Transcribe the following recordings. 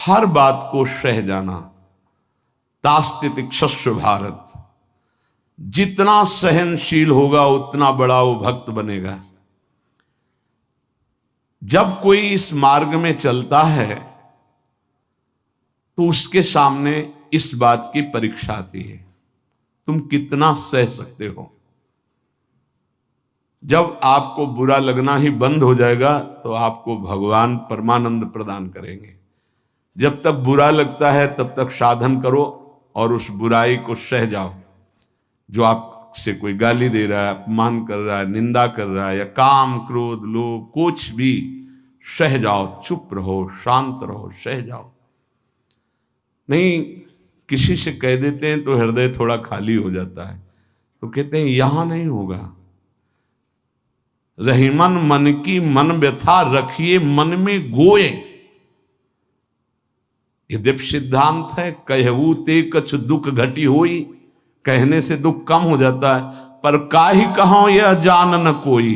हर बात को सह जाना। तास्तितिक्षस्व भारत, जितना सहनशील होगा उतना बड़ा वो भक्त बनेगा। जब कोई इस मार्ग में चलता है तो उसके सामने इस बात की परीक्षा आती है, तुम कितना सह सकते हो। जब आपको बुरा लगना ही बंद हो जाएगा तो आपको भगवान परमानंद प्रदान करेंगे। जब तक बुरा लगता है तब तक साधन करो और उस बुराई को सह जाओ। जो आपसे कोई गाली दे रहा है, अपमान कर रहा है, निंदा कर रहा है, या काम क्रोध लोभ कुछ भी, सह जाओ, चुप रहो, शांत रहो, सह जाओ। नहीं, किसी से कह देते हैं तो हृदय थोड़ा खाली हो जाता है, तो कहते हैं यहां नहीं होगा। रहीमन मन की मन व्यथा रखिए मन में गोए, ये दिव्य सिद्धांत है। कहू ते कछ दुख घटी होई, कहने से दुख कम हो जाता है। पर काहि कहो यह जान न कोई,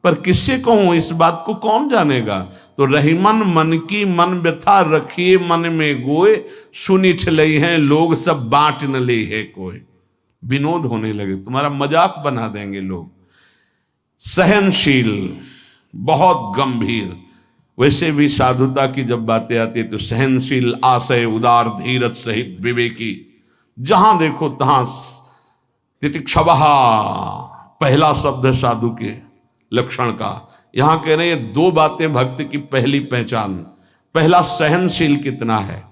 पर किससे कहूं, इस बात को कौन जानेगा। तो रहीमन मन की मन व्यथा रखिए मन में गोए, सुनी ठलई हैं लोग सब बांट न ले है कोई। विनोद होने लगे, तुम्हारा मजाक बना देंगे लोग। सहनशील, बहुत गंभीर। वैसे भी साधुता की जब बातें आती है तो सहनशील, आशय, उदार, धीरज सहित विवेकी, जहां देखो तहां तितिक्षवः पहला शब्द है साधु के लक्षण का। यहां कह रहे हैं दो बातें भक्त की पहली पहचान। पहला, सहनशील कितना है।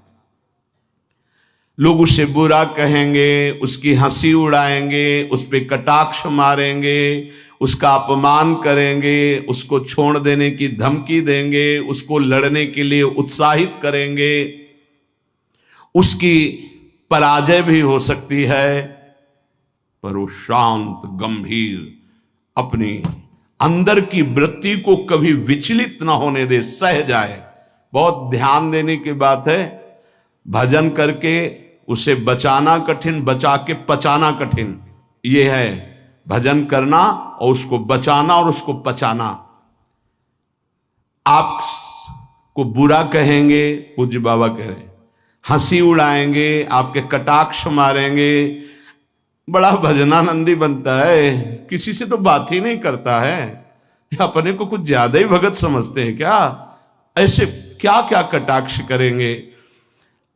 लोग उसे बुरा कहेंगे, उसकी हंसी उड़ाएंगे, उस पर कटाक्ष मारेंगे, उसका अपमान करेंगे, उसको छोड़ देने की धमकी देंगे, उसको लड़ने के लिए उत्साहित करेंगे। उसकी पराजय भी हो सकती है, पर वो शांत गंभीर, अपनी अंदर की वृत्ति को कभी विचलित ना होने दे, सह जाए। बहुत ध्यान देने की बात है। भजन करके उसे बचाना कठिन, बचा के पचाना कठिन। ये है भजन करना और उसको बचाना और उसको पचाना। आपको बुरा कहेंगे, पूज्य बाबा कह रहे, हंसी उड़ाएंगे, आपके कटाक्ष मारेंगे, बड़ा भजनानंदी बनता है, किसी से तो बात ही नहीं करता है, अपने को कुछ ज्यादा ही भगत समझते हैं क्या। ऐसे क्या क्या कटाक्ष करेंगे,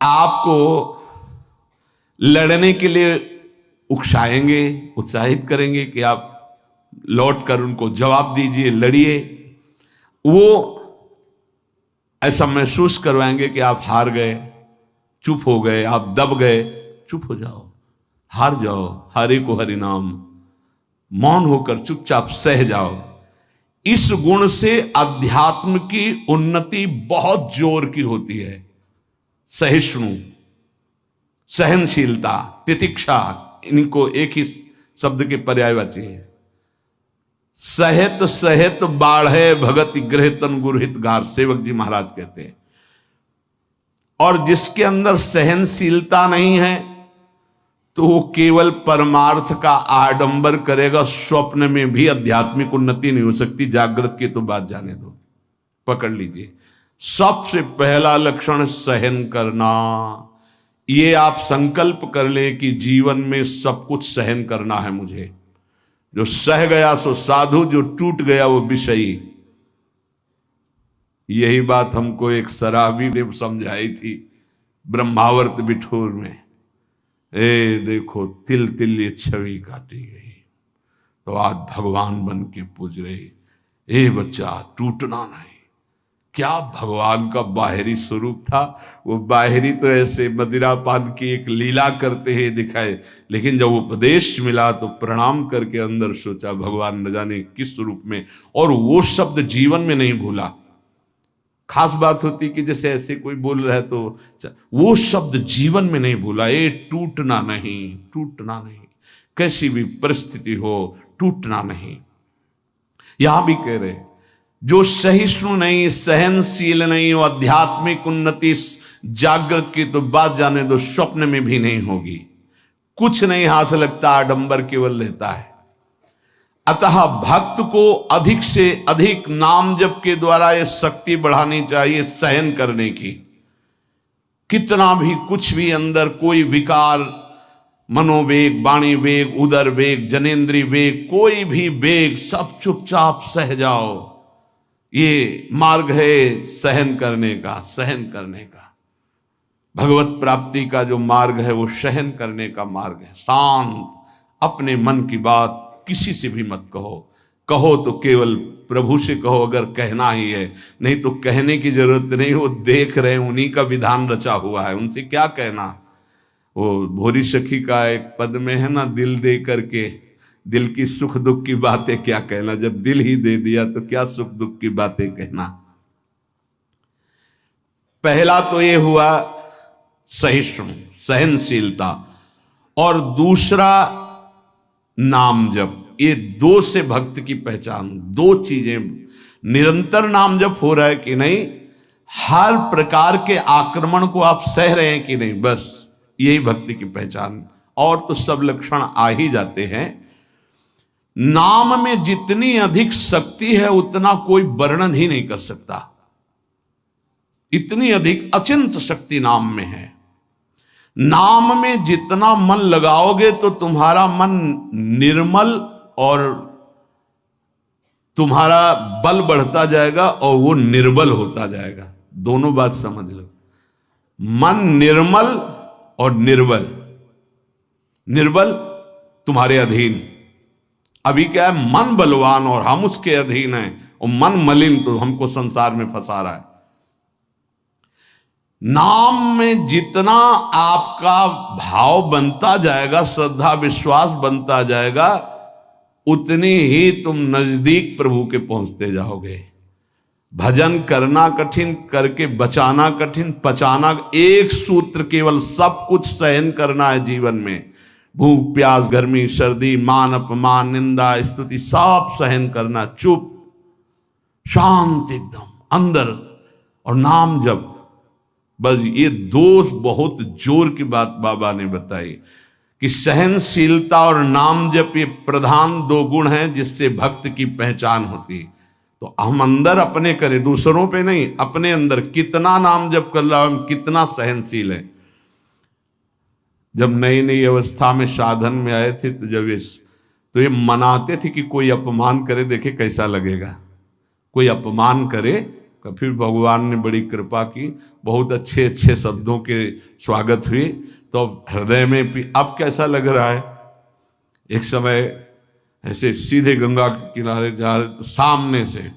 आपको लड़ने के लिए उकसाएंगे, उत्साहित करेंगे कि आप लौट कर उनको जवाब दीजिए, लड़िए। वो ऐसा महसूस करवाएंगे कि आप हार गए, चुप हो गए, आप दब गए। चुप हो जाओ, हार जाओ, हरि को हरि नाम, मौन होकर चुपचाप सह जाओ। इस गुण से अध्यात्म की उन्नति बहुत जोर की होती है। सहिष्णु, सहनशीलता, तितिक्षा, इनको एक ही शब्द के पर्यायवाची है। सहित सहित बाढ़े भगत गृह तन गुरहित गार, सेवक जी महाराज कहते हैं। और जिसके अंदर सहनशीलता नहीं है तो वो केवल परमार्थ का आडंबर करेगा, स्वप्न में भी आध्यात्मिक उन्नति नहीं हो सकती। जागृत की तो बात जाने दो, पकड़ लीजिए। सबसे पहला लक्षण सहन करना। ये आप संकल्प कर ले कि जीवन में सब कुछ सहन करना है मुझे। जो सह गया सो साधु, जो टूट गया वो विषयी। यही बात हमको एक शराबी ने समझाई थी ब्रह्मावर्त बिठूर में। ए देखो, तिल तिल ये छवि काटी गई तो आज भगवान बन के पूज रही। ए बच्चा, टूटना नहीं। क्या भगवान का बाहरी स्वरूप था। वो बाहरी तो ऐसे मदिरा पान की एक लीला करते ही दिखाए, लेकिन जब उपदेश मिला तो प्रणाम करके अंदर सोचा भगवान न जाने किस स्वरूप में। और वो शब्द जीवन में नहीं भूला। खास बात होती कि जैसे ऐसे कोई बोल रहा है तो वो शब्द जीवन में नहीं भूला। ये टूटना नहीं, टूटना नहीं, कैसी भी परिस्थिति हो टूटना नहीं। यहां भी कह रहे जो सहिष्णु नहीं, सहनशील नहीं, वो आध्यात्मिक उन्नति जागृत की तो बात जाने दो, स्वप्न में भी नहीं होगी। कुछ नहीं हाथ लगता, आडंबर केवल लेता है। अतः भक्त को अधिक से अधिक नाम जप के द्वारा ये शक्ति बढ़ानी चाहिए सहन करने की। कितना भी कुछ भी अंदर कोई विकार, मनोवेग, वाणी वेग, उदर वेग, जनेन्द्रीय वेग, कोई भी वेग, सब चुपचाप सह जाओ। ये मार्ग है सहन करने का, सहन करने का। भगवत प्राप्ति का जो मार्ग है वो सहन करने का मार्ग है। शांत, अपने मन की बात किसी से भी मत कहो। कहो तो केवल प्रभु से कहो, अगर कहना ही है, नहीं तो कहने की जरूरत नहीं, वो देख रहे हैं, उन्हीं का विधान रचा हुआ है, उनसे क्या कहना। वो भोरी सखी का एक पद में है ना, दिल दे करके दिल की सुख दुख की बातें क्या कहना, जब दिल ही दे दिया तो क्या सुख दुख की बातें कहना। पहला तो ये हुआ सहिष्णु, सहनशीलता, और दूसरा नाम जप। ये दो से भक्त की पहचान, दो चीजें। निरंतर नाम जप हो रहा है कि नहीं, हर प्रकार के आक्रमण को आप सह रहे हैं कि नहीं, बस यही भक्ति की पहचान। और तो सब लक्षण आ ही जाते हैं। नाम में जितनी अधिक शक्ति है उतना कोई वर्णन ही नहीं कर सकता। इतनी अधिक अचिंत शक्ति नाम में है। नाम में जितना मन लगाओगे तो तुम्हारा मन निर्मल और तुम्हारा बल बढ़ता जाएगा और वो निर्बल होता जाएगा। दोनों बात समझ लो, मन निर्मल और निर्बल। निर्बल तुम्हारे अधीन। अभी क्या है, मन बलवान और हम उसके अधीन हैं, और मन मलिन तो हमको संसार में फंसा रहा है। नाम में जितना आपका भाव बनता जाएगा, श्रद्धा विश्वास बनता जाएगा, उतनी ही तुम नजदीक प्रभु के पहुंचते जाओगे। भजन करना कठिन, करके बचाना कठिन, पचाना एक सूत्र केवल, सब कुछ सहन करना है जीवन में। भूख प्यास, गर्मी सर्दी, मान अपमान, निंदा स्तुति, सब सहन करना, चुप शांत एकदम अंदर, और नाम जप। बस ये दो बहुत जोर की बात बाबा ने बताई कि सहनशीलता और नाम जप ये प्रधान दो गुण हैं जिससे भक्त की पहचान होती। तो हम अंदर अपने करें, दूसरों पे नहीं, अपने अंदर कितना नाम जप कर रहा, हम कितना सहनशील है। जब नई नई अवस्था में साधन में आए थे तो ये मनाते थे कि कोई अपमान करे, देखे कैसा लगेगा। कोई अपमान करे, फिर भगवान ने बड़ी कृपा की, बहुत अच्छे अच्छे शब्दों के स्वागत हुई, तो हृदय में भी अब कैसा लग रहा है। एक समय ऐसे सीधे गंगा के किनारे जा रहे, सामने से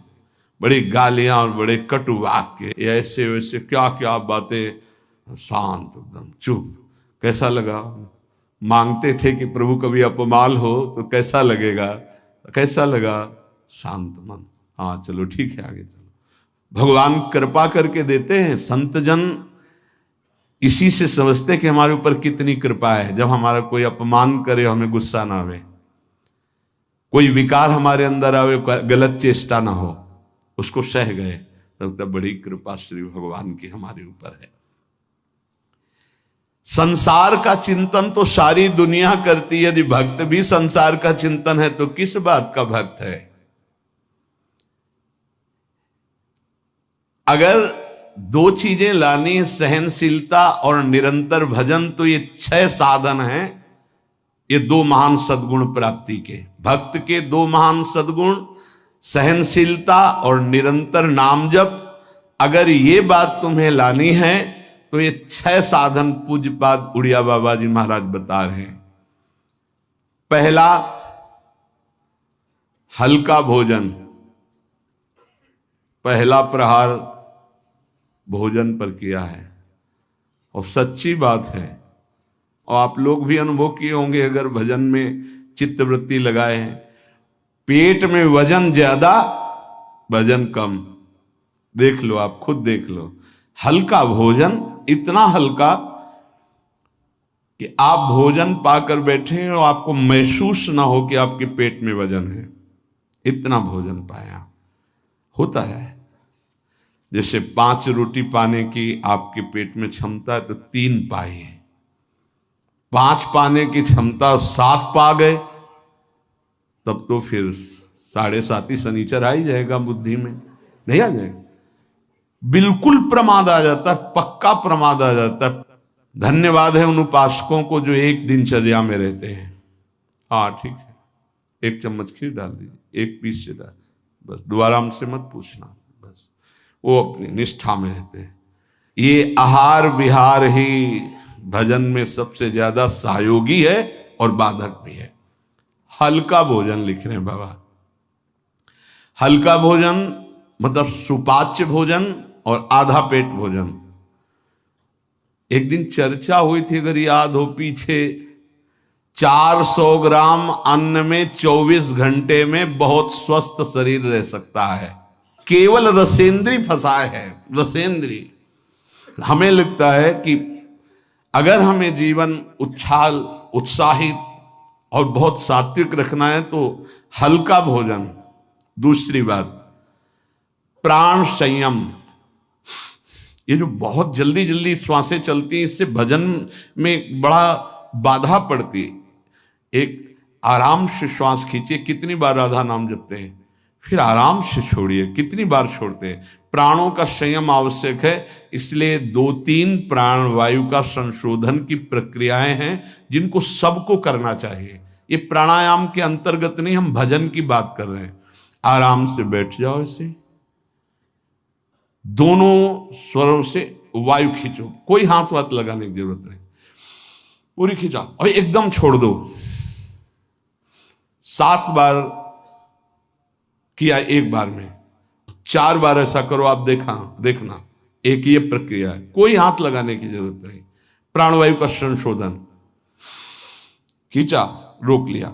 बड़ी गालियां और बड़े कटु वाक्य, ऐसे वैसे क्या क्या बातें, शांत एकदम चुप। कैसा लगा। मांगते थे कि प्रभु कभी अपमान हो तो कैसा लगेगा, कैसा लगा, शांत मन, हाँ चलो ठीक है आगे चलो। भगवान कृपा करके देते हैं। संत जन इसी से समझते कि हमारे ऊपर कितनी कृपा है। जब हमारा कोई अपमान करे, हमें गुस्सा ना आवे, कोई विकार हमारे अंदर आवे, गलत चेष्टा ना हो, उसको सह गए, तब बड़ी कृपा श्री भगवान की हमारे ऊपर है। संसार का चिंतन तो सारी दुनिया करती है, यदि भक्त भी संसार का चिंतन है तो किस बात का भक्त है। अगर दो चीजें लानी, सहनशीलता और निरंतर भजन, तो ये 6 साधन हैं। ये 2 महान सद्गुण प्राप्ति के, भक्त के 2 महान सद्गुण, सहनशीलता और निरंतर नाम जप। अगर ये बात तुम्हें लानी है तो ये 6 साधन पूज्यपाद उड़िया बाबा जी महाराज बता रहे हैं। पहला, हल्का भोजन। पहला प्रहार भोजन पर किया है, और सच्ची बात है, और आप लोग भी अनुभव किए होंगे अगर भजन में चित्तवृत्ति लगाए हैं। पेट में वजन ज्यादा, भजन कम। देख लो, आप खुद देख लो। हल्का भोजन, इतना हल्का कि आप भोजन पाकर बैठे और आपको महसूस ना हो कि आपके पेट में वजन है, इतना भोजन पाया। होता है जैसे 5 रोटी पाने की आपके पेट में क्षमता है तो 3 पाई, 5 पाने की क्षमता 7 पा गए, तब तो फिर 7.5 ही शनिचर आ ही जाएगा बुद्धि में, नहीं आ जाएगा। बिल्कुल प्रमाद आ जाता है, पक्का प्रमाद आ जाता है। धन्यवाद है उन उपासकों को जो एक दिनचर्या में रहते हैं। हाँ ठीक है, 1 चम्मच खीर डाल दीजिए, 1 पीस से डाल, बस दोबारा हमसे मत पूछना, बस वो अपनी निष्ठा में रहते हैं। ये आहार विहार ही भजन में सबसे ज्यादा सहयोगी है और बाधक भी है। हल्का भोजन लिख रहे हैं बाबा, हल्का भोजन मतलब सुपाच्य भोजन और आधा पेट भोजन। एक दिन चर्चा हुई थी, अगर याद हो पीछे, 400 ग्राम अन्न में 24 घंटे में बहुत स्वस्थ शरीर रह सकता है। केवल रसेंद्री फंसाए है, रसेंद्री। हमें लगता है कि अगर हमें जीवन उछाल उत्साहित और बहुत सात्विक रखना है तो हल्का भोजन। दूसरी बात, प्राण संयम। ये जो बहुत जल्दी जल्दी श्वासें चलती हैं, इससे भजन में बड़ा बाधा पड़ती है। एक आराम से श्वास खींचिए, कितनी बार राधा नाम जपते हैं, फिर आराम से छोड़िए, कितनी बार छोड़ते हैं। प्राणों का संयम आवश्यक है, इसलिए 2-3 प्राण वायु का संशोधन की प्रक्रियाएं हैं जिनको सबको करना चाहिए। ये प्राणायाम के अंतर्गत नहीं, हम भजन की बात कर रहे हैं। आराम से बैठ जाओ, ऐसे दोनों स्वरों से वायु खींचो, कोई हाथ वाथ लगाने की जरूरत नहीं, पूरी खींचाओ और एकदम छोड़ दो। 7 बार किया एक बार में, 4 बार ऐसा करो, आप देखना एक ये प्रक्रिया है, कोई हाथ लगाने की जरूरत नहीं। प्राणवायु का संशोधन, खींचा, रोक लिया,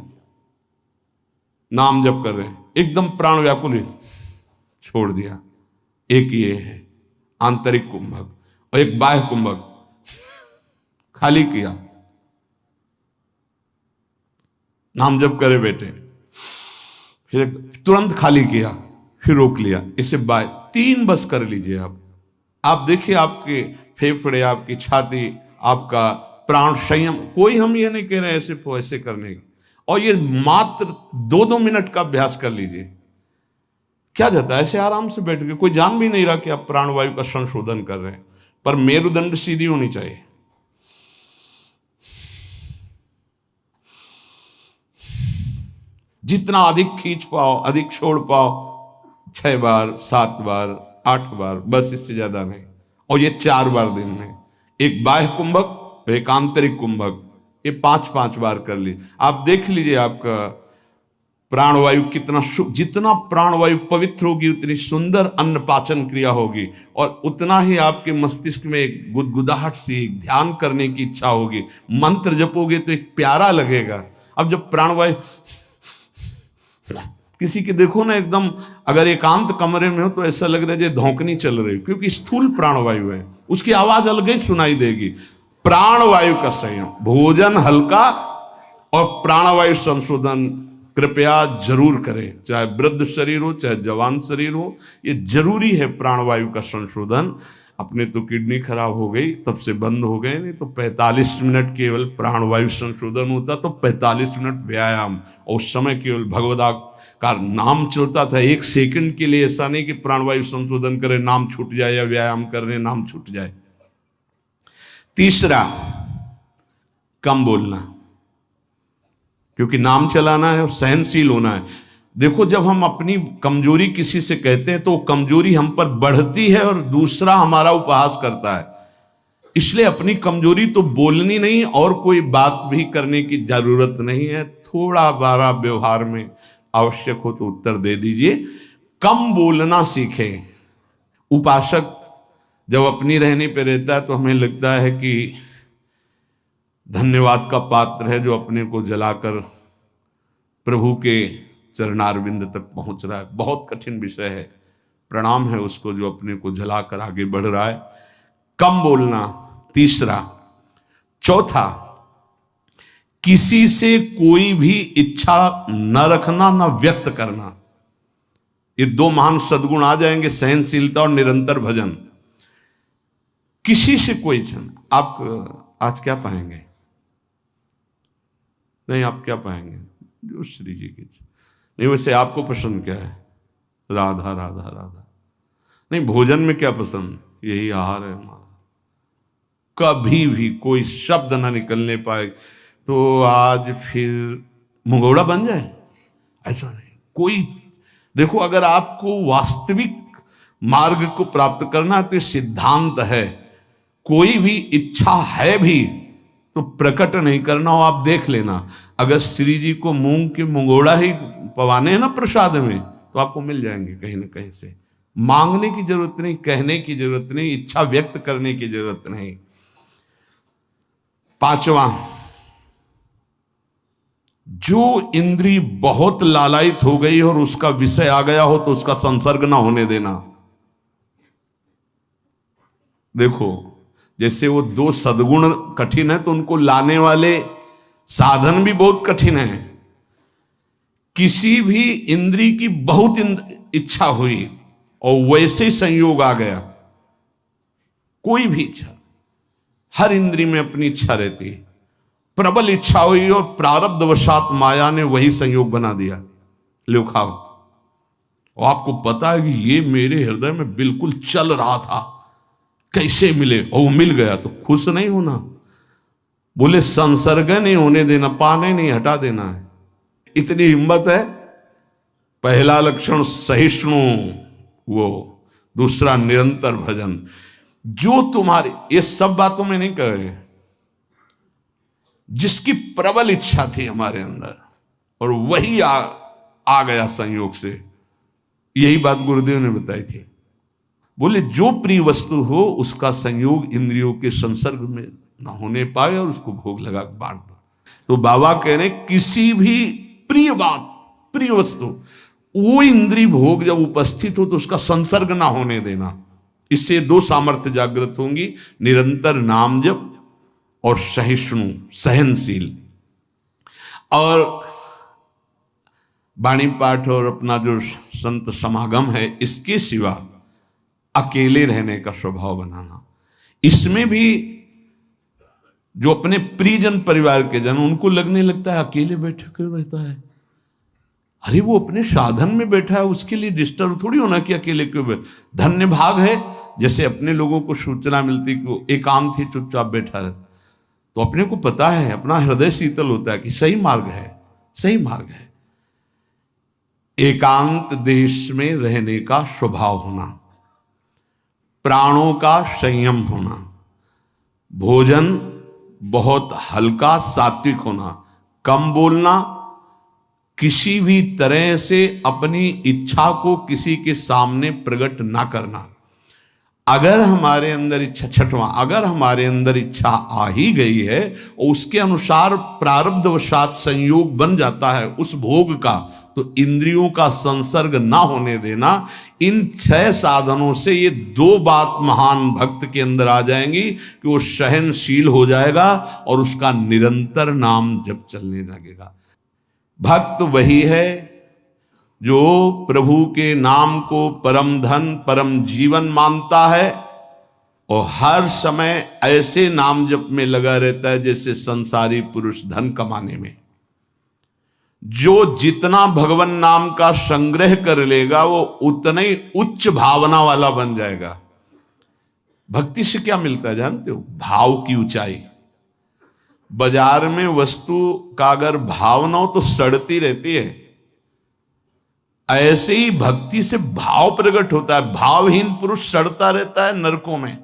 नाम जप कर रहे हैं, एकदम प्राण व्याकुल, छोड़ दिया। एक ये है आंतरिक कुंभक और एक बाह्य कुंभक, खाली किया, नाम जप करे बैठे, फिर तुरंत खाली किया, फिर रोक लिया, इसे बाय 3 बस कर लीजिए आप देखिए आपके फेफड़े, आपकी छाती, आपका प्राण संयम। कोई हम ये नहीं कह रहे ऐसे करने की, और ये मात्र 2-2 मिनट का अभ्यास कर लीजिए। क्या जाता है ऐसे आराम से बैठ के, कोई जान भी नहीं रहा कि आप प्राणवायु का संशोधन कर रहे हैं, पर मेरुदंड सीधी होनी चाहिए। जितना अधिक खींच पाओ, अधिक छोड़ पाओ, 6 बार, 7 बार, 8 बार, बस, इससे ज्यादा नहीं। और ये 4 बार दिन में, एक बाह्य कुंभक, एक आंतरिक कुंभक, ये 5-5 बार कर ली। आप देख लीजिए आपका प्राणवायु कितना, जितना प्राणवायु पवित्र होगी उतनी सुंदर अन्न पाचन क्रिया होगी, और उतना ही आपके मस्तिष्क में एक गुदगुदाहट सी, ध्यान करने की इच्छा होगी। मंत्र जपोगे तो एक प्यारा लगेगा। अब जब प्राणवायु किसी की देखो ना, एकदम अगर एकांत कमरे में हो तो ऐसा लग रहा है जैसे धौंकनी चल रही, क्योंकि स्थूल प्राणवायु है, उसकी आवाज अलग ही सुनाई देगी। प्राणवायु का संयम, भोजन हल्का और प्राणवायु संशोधन कृपया जरूर करें, चाहे वृद्ध शरीर हो चाहे जवान शरीर हो, ये जरूरी है प्राणवायु का संशोधन। अपने तो किडनी खराब हो गई, तब से बंद हो गए, नहीं तो 45 मिनट केवल प्राणवायु संशोधन होता, तो 45 मिनट व्यायाम, और उस समय केवल भगवदा का नाम चलता था। 1 सेकंड के लिए ऐसा नहीं कि प्राणवायु संशोधन करे, नाम छूट जाए, या व्यायाम करने नाम छूट जाए। तीसरा, कम बोलना, क्योंकि नाम चलाना है और सहनशील होना है। देखो, जब हम अपनी कमजोरी किसी से कहते हैं तो कमजोरी हम पर बढ़ती है और दूसरा हमारा उपहास करता है। इसलिए अपनी कमजोरी तो बोलनी नहीं, और कोई बात भी करने की जरूरत नहीं है। थोड़ा बारा व्यवहार में आवश्यक हो तो उत्तर दे दीजिए, कम बोलना सीखें। उपासक जब अपनी रहने पे रहता है तो हमें लगता है कि धन्यवाद का पात्र है, जो अपने को जलाकर प्रभु के चरणारविंद तक पहुंच रहा है। बहुत कठिन विषय है, प्रणाम है उसको जो अपने को जलाकर आगे बढ़ रहा है। कम बोलना, तीसरा। चौथा, किसी से कोई भी इच्छा न रखना, न व्यक्त करना। ये 2 महान सद्गुण आ जाएंगे, सहनशीलता और निरंतर भजन। किसी से कोई इच्छा, आप आज क्या पाएंगे? नहीं, आप क्या पाएंगे? जो श्री जी की। नहीं, वैसे आपको पसंद क्या है? राधा राधा राधा। नहीं भोजन में क्या पसंद, यही आहार है हमारा। कभी भी कोई शब्द ना निकलने पाए तो आज फिर मुंगौड़ा बन जाए, ऐसा नहीं। कोई देखो, अगर आपको वास्तविक मार्ग को प्राप्त करना है तो ये सिद्धांत है, कोई भी इच्छा है भी तो प्रकट नहीं करना हो। आप देख लेना, अगर श्री जी को मूंग के मुंगोड़ा ही पवाने हैं ना प्रसाद में, तो आपको मिल जाएंगे कहीं ना कहीं से। मांगने की जरूरत नहीं, कहने की जरूरत नहीं, इच्छा व्यक्त करने की जरूरत नहीं। पांचवा, जो इंद्री बहुत लालायित हो गई और उसका विषय आ गया हो तो उसका संसर्ग ना होने देना। देखो, जैसे वो दो सद्गुण कठिन है तो उनको लाने वाले साधन भी बहुत कठिन है। किसी भी इंद्री की बहुत इच्छा हुई और वैसे ही संयोग आ गया, कोई भी इच्छा, हर इंद्री में अपनी इच्छा रहती है, प्रबल इच्छा हुई और प्रारब्धवशात माया ने वही संयोग बना दिया, लो खाओ। और आपको पता है कि ये मेरे हृदय में बिल्कुल चल रहा था, कैसे मिले, और वो मिल गया, तो खुश नहीं होना। बोले संसर्ग नहीं होने देना, पाने नहीं हटा देना है। इतनी हिम्मत है। पहला लक्षण सहिष्णु, वो दूसरा निरंतर भजन। जो तुम्हारी, ये सब बातों में नहीं कह रहे, जिसकी प्रबल इच्छा थी हमारे अंदर और वही आ गया संयोग से, यही बात गुरुदेव ने बताई थी। बोले जो प्रिय वस्तु हो उसका संयोग इंद्रियों के संसर्ग में ना होने पाए और उसको भोग लगा बांट दो। तो बाबा कह रहे किसी भी प्रिय बात, प्रिय वस्तु, वो इंद्रिय भोग जब उपस्थित हो तो उसका संसर्ग ना होने देना। इससे दो सामर्थ्य जागृत होंगी, निरंतर नाम जप और सहिष्णु, सहनशील। और वाणी पाठ और अपना जो संत समागम है, इसके सिवा अकेले रहने का स्वभाव बनाना। इसमें भी जो अपने प्रियजन परिवार के जन, उनको लगने लगता है अकेले बैठे क्यों रहता है। अरे वो अपने साधन में बैठा है, उसके लिए डिस्टर्ब थोड़ी होना कि अकेले क्यों बैठे। धन्य भाग है, जैसे अपने लोगों को सूचना मिलती कि एकांत ही चुपचाप बैठा रहता, तो अपने को पता है, अपना हृदय शीतल होता है कि सही मार्ग है, सही मार्ग है। एकांत देश में रहने का स्वभाव होना, प्राणों का संयम होना, भोजन बहुत हल्का सात्विक होना, कम बोलना, किसी भी तरह से अपनी इच्छा को किसी के सामने प्रकट ना करना। अगर हमारे अंदर इच्छा, छठवां, अगर हमारे अंदर इच्छा आ ही गई है और उसके अनुसार प्रारब्धवशात संयोग बन जाता है उस भोग का, तो इंद्रियों का संसर्ग ना होने देना। इन 6 साधनों से ये 2 बात महान भक्त के अंदर आ जाएंगी कि वो सहनशील हो जाएगा और उसका निरंतर नाम जप चलने लगेगा। भक्त वही है जो प्रभु के नाम को परम धन, परम जीवन मानता है और हर समय ऐसे नाम जप में लगा रहता है जैसे संसारी पुरुष धन कमाने में। जो जितना भगवान नाम का संग्रह कर लेगा वो उतना ही उच्च भावना वाला बन जाएगा। भक्ति से क्या मिलता है जानते हो? भाव की ऊंचाई। बाजार में वस्तु का अगर भाव ना हो तो सड़ती रहती है, ऐसे ही भक्ति से भाव प्रकट होता है। भावहीन पुरुष सड़ता रहता है, नरकों में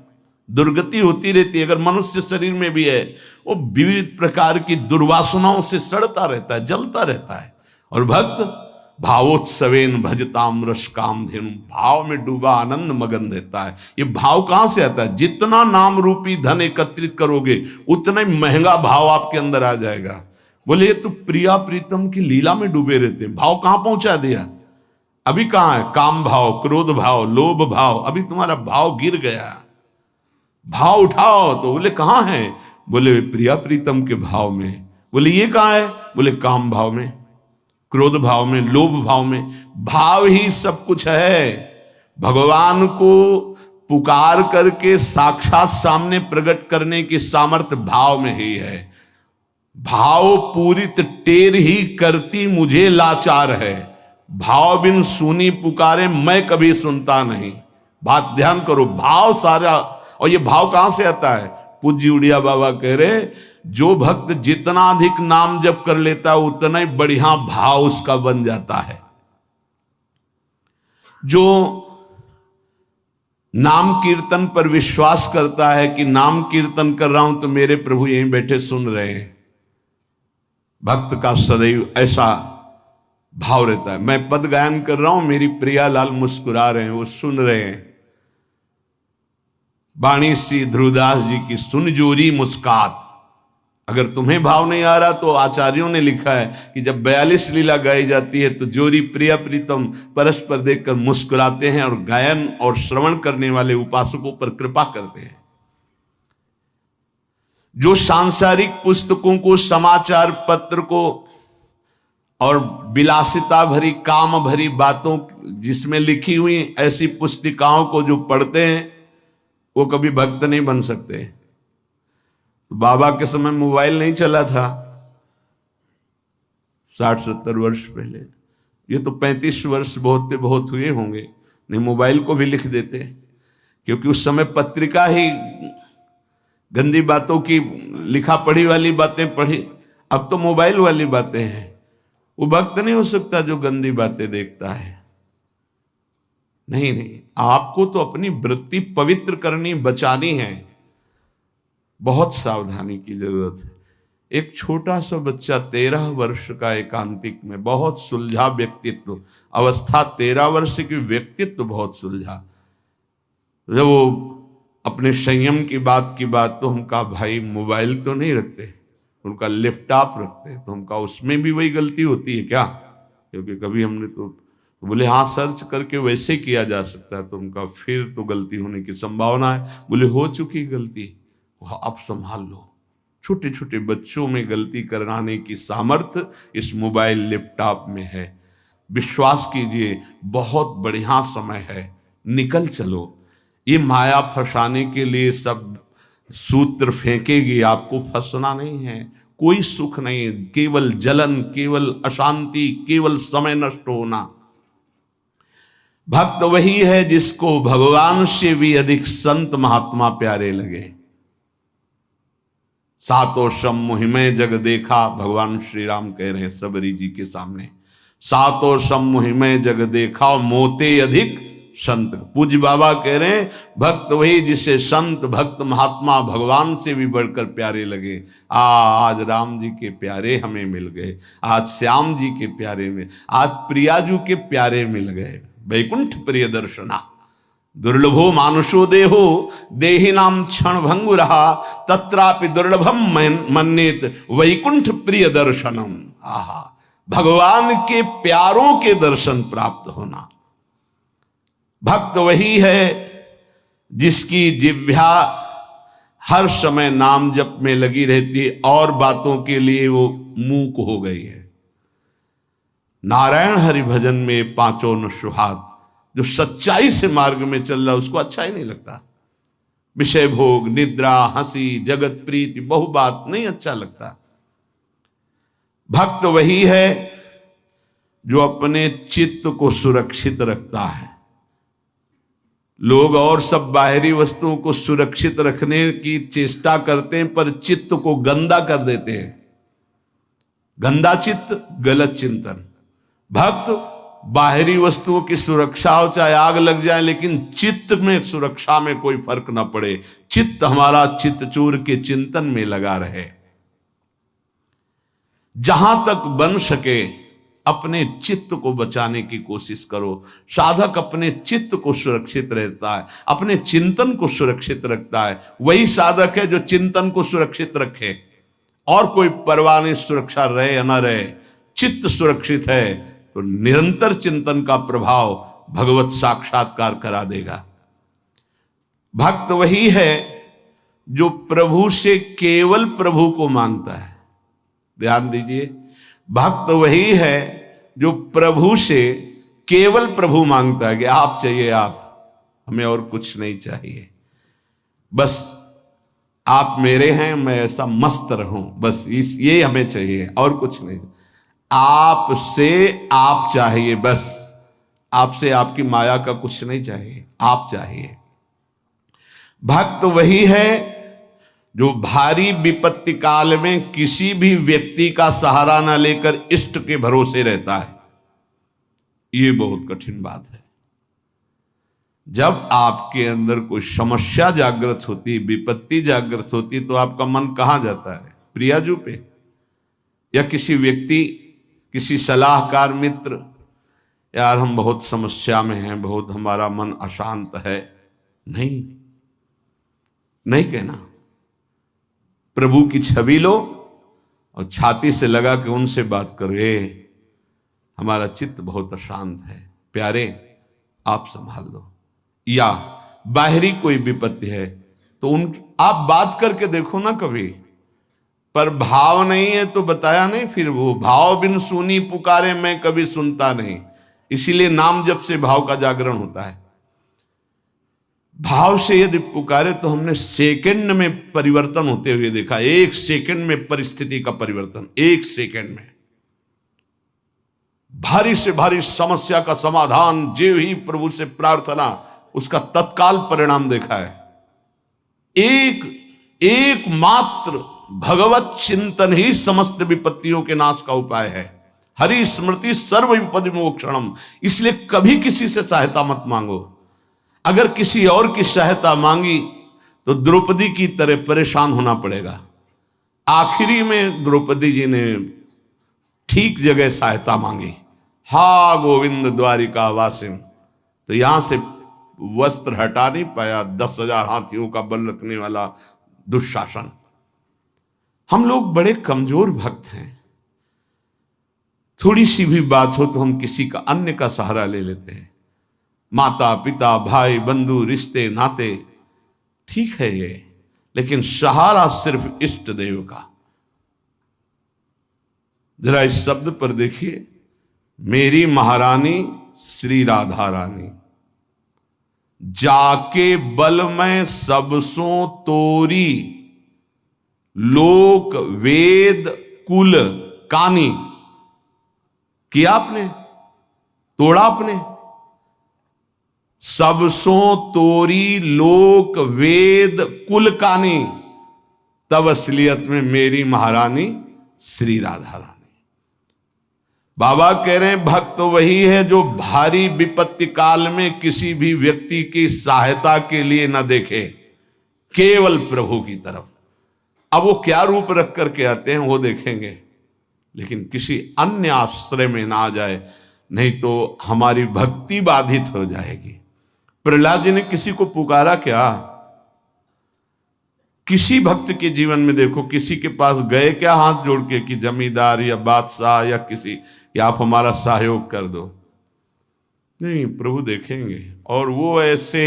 दुर्गति होती रहती है। अगर मनुष्य शरीर में भी है, वो विविध प्रकार की दुर्वासनाओं से सड़ता रहता है, जलता रहता है। और भक्त भावोत्सवेन भजताम रस काम धेनु, भाव में डूबा आनंद मगन रहता है। ये भाव कहां से आता है? जितना नाम रूपी धन एकत्रित करोगे उतना ही महंगा भाव आपके अंदर आ जाएगा। बोले ये तो प्रिया प्रीतम की लीला में डूबे रहते हैं, भाव कहां पहुंचा दिया? अभी कहां है? काम भाव, क्रोध भाव, लोभ भाव। अभी तुम्हारा भाव गिर गया, भाव उठाओ। तो बोले कहां है? बोले प्रिया प्रीतम के भाव में। बोले ये कहां है? बोले काम भाव में, क्रोध भाव में, लोभ भाव में। भाव ही सब कुछ है। भगवान को पुकार करके साक्षात सामने प्रकट करने की सामर्थ्य भाव में ही है। भाव पूरित टेर ही करती मुझे लाचार है, भाव बिन सुनी पुकारे मैं कभी सुनता नहीं। बात ध्यान करो, भाव सारा। और ये भाव कहां से आता है? पूज्य उड़िया बाबा कह रहे, जो भक्त जितना अधिक नाम जप कर लेता है उतना ही बढ़िया भाव उसका बन जाता है। जो नाम कीर्तन पर विश्वास करता है कि नाम कीर्तन कर रहा हूं तो मेरे प्रभु यहीं बैठे सुन रहे हैं, भक्त का सदैव ऐसा भाव रहता है। मैं पद गायन कर रहा हूं, मेरी प्रिया लाल मुस्कुरा रहे हैं, वो सुन रहे हैं। बाणी श्री ध्रुवदास जी की सुन जोरी मुस्कात। अगर तुम्हें भाव नहीं आ रहा तो आचार्यों ने लिखा है कि जब 42 लीला गाई जाती है तो जोरी प्रिया प्रीतम परस्पर देखकर मुस्कुराते हैं और गायन और श्रवण करने वाले उपासकों पर कृपा करते हैं। जो सांसारिक पुस्तकों को, समाचार पत्र को और विलासिता भरी काम भरी बातों जिसमें लिखी हुई ऐसी पुस्तिकाओं को जो पढ़ते हैं वो कभी भक्त नहीं बन सकते। तो बाबा के समय मोबाइल नहीं चला था 60-70 वर्ष पहले, ये तो 35 वर्ष बहुत हुए होंगे, नहीं मोबाइल को भी लिख देते, क्योंकि उस समय पत्रिका ही गंदी बातों की लिखा पढ़ी वाली बातें पढ़ी। अब तो मोबाइल वाली बातें हैं। वो भक्त नहीं हो सकता जो गंदी बातें देखता है। नहीं, आपको तो अपनी वृत्ति पवित्र करनी, बचानी है। बहुत सावधानी की जरूरत है। एक छोटा सा बच्चा 13 वर्ष का, एकांतिक में, बहुत सुलझा व्यक्तित्व, अवस्था 13 वर्ष की, व्यक्तित्व बहुत सुलझा। जब वो अपने संयम की बात तो हम कहा भाई मोबाइल तो नहीं रखते, उनका लैपटॉप रखते हैं। तो हम कहा उसमें भी वही गलती होती है क्या? क्योंकि कभी हमने तो बोले हाँ सर्च करके वैसे किया जा सकता है। तो उनका फिर तो गलती होने की संभावना है। बोले हो चुकी गलती, अब संभाल लो। छोटे छोटे बच्चों में गलती कराने की सामर्थ्य इस मोबाइल लैपटॉप में है। विश्वास कीजिए बहुत बढ़िया समय है, निकल चलो। ये माया फंसाने के लिए सब सूत्र फेंकेगी, आपको फंसना नहीं है। कोई सुख नहीं, केवल जलन, केवल अशांति, केवल समय नष्ट होना। भक्त वही है जिसको भगवान से भी अधिक संत महात्मा प्यारे लगे। सातों सम मुहिमे जग देखा, भगवान श्री राम कह रहे हैं सबरी जी के सामने, सातों सम मुहिमे जग देखा, मोते अधिक संत। पूज्य बाबा कह रहे हैं भक्त वही जिसे संत, भक्त, महात्मा भगवान से भी बढ़कर प्यारे लगे। आज राम जी के प्यारे हमें मिल गए, आज श्याम जी के प्यारे में, आज प्रियाजू के प्यारे मिल गए। वैकुंठ प्रिय दर्शना दुर्लभो मानुषो देहो देहि नाम क्षण भंगु रहा, तत्रापि दुर्लभम मन्येत वैकुंठ प्रिय दर्शनम। आहा, भगवान के प्यारों के दर्शन प्राप्त होना। भक्त वही है जिसकी जिह्वा हर समय नाम जप में लगी रहती है और बातों के लिए वो मूक हो गई है। नारायण हरि भजन में पांचों न सुहाग, जो सच्चाई से मार्ग में चल रहा उसको अच्छा ही नहीं लगता। विषय भोग, निद्रा, हंसी, जगत प्रीति, बहु बात नहीं अच्छा लगता। भक्त वही है जो अपने चित्त को सुरक्षित रखता है। लोग और सब बाहरी वस्तुओं को सुरक्षित रखने की चेष्टा करते हैं पर चित्त को गंदा कर देते हैं। गंदा चित्त, गलत चिंतन। भक्त बाहरी वस्तुओं की सुरक्षा हो, चाहे आग लग जाए, लेकिन चित्त में सुरक्षा में कोई फर्क ना पड़े। चित्त हमारा चित्तचूर के चिंतन में लगा रहे। जहां तक बन सके अपने चित्त को बचाने की कोशिश करो। साधक अपने चित्त को सुरक्षित रहता है, अपने चिंतन को सुरक्षित रखता है। वही साधक है जो चिंतन को सुरक्षित रखे, और कोई परवाह नहीं सुरक्षा रहे या ना रहे। चित्त सुरक्षित है तो निरंतर चिंतन का प्रभाव भगवत साक्षात्कार करा देगा। भक्त वही है जो प्रभु से केवल प्रभु को मांगता है। ध्यान दीजिए, भक्त वही है जो प्रभु से केवल प्रभु मांगता है कि आप चाहिए आप, हमें और कुछ नहीं चाहिए, बस आप मेरे हैं, मैं ऐसा मस्त रहूं, बस ये हमें चाहिए और कुछ नहीं। आपसे आप चाहिए, बस आपसे आपकी माया का कुछ नहीं चाहिए। आप चाहिए। भक्त वही है जो भारी विपत्ति काल में किसी भी व्यक्ति का सहारा न लेकर इष्ट के भरोसे रहता है। ये बहुत कठिन बात है। जब आपके अंदर कोई समस्या जागृत होती, विपत्ति जागृत होती, तो आपका मन कहां जाता है? प्रियाजू पे, या किसी व्यक्ति, किसी सलाहकार मित्र, यार हम बहुत समस्या में हैं, बहुत हमारा मन अशांत है। नहीं, नहीं कहना। प्रभु की छवि लो और छाती से लगा के उनसे बात करो, हमारा चित्त बहुत अशांत है, प्यारे आप संभाल दो। या बाहरी कोई विपत्ति है तो आप बात करके देखो ना कभी, पर भाव नहीं है तो बताया नहीं। फिर वो भाव बिन सुनी पुकारे मैं कभी सुनता नहीं, इसीलिए नाम जप से भाव का जागरण होता है। भाव से यदि पुकारे तो हमने सेकंड में परिवर्तन होते हुए देखा। 1 सेकंड में परिस्थिति का परिवर्तन, 1 सेकंड में भारी से भारी समस्या का समाधान, जो ही प्रभु से प्रार्थना, उसका तत्काल परिणाम देखा है। एक मात्र भगवत चिंतन ही समस्त विपत्तियों के नाश का उपाय है। हरि स्मृति सर्व विपदि मोक्षणम। इसलिए कभी किसी से सहायता मत मांगो। अगर किसी और की सहायता मांगी तो द्रौपदी की तरह परेशान होना पड़ेगा। आखिरी में द्रौपदी जी ने ठीक जगह सहायता मांगी। हा गोविंद द्वारिका वासिन, तो यहां से वस्त्र हटा नहीं पाया 10,000 हाथियों का बल रखने वाला दुशासन। हम लोग बड़े कमजोर भक्त हैं। थोड़ी सी भी बात हो तो हम किसी का, अन्य का सहारा ले लेते हैं। माता पिता भाई बंधु रिश्ते नाते ठीक है ये, लेकिन सहारा सिर्फ इष्ट देव का। जरा इस शब्द पर देखिए, मेरी महारानी श्री राधा रानी, जाके बल में सबसों तोरी, लोक वेद कुल कानी। किया आपने, तोड़ा आपने। सबसों तोरी लोक वेद कुल कानी, तब असलियत में मेरी महारानी श्री राधा रानी। बाबा कह रहे हैं भक्त वही है जो भारी विपत्ति काल में किसी भी व्यक्ति की सहायता के लिए न देखे, केवल प्रभु की तरफ। अब वो क्या रूप रख करके आते हैं वो देखेंगे, लेकिन किसी अन्य आश्रय में ना आ जाए, नहीं तो हमारी भक्ति बाधित हो जाएगी। प्रहलाद जी ने किसी को पुकारा क्या? किसी भक्त के जीवन में देखो, किसी के पास गए क्या हाथ जोड़ के कि जमींदार या बादशाह या किसी, कि आप हमारा सहयोग कर दो? नहीं, प्रभु देखेंगे। और वो ऐसे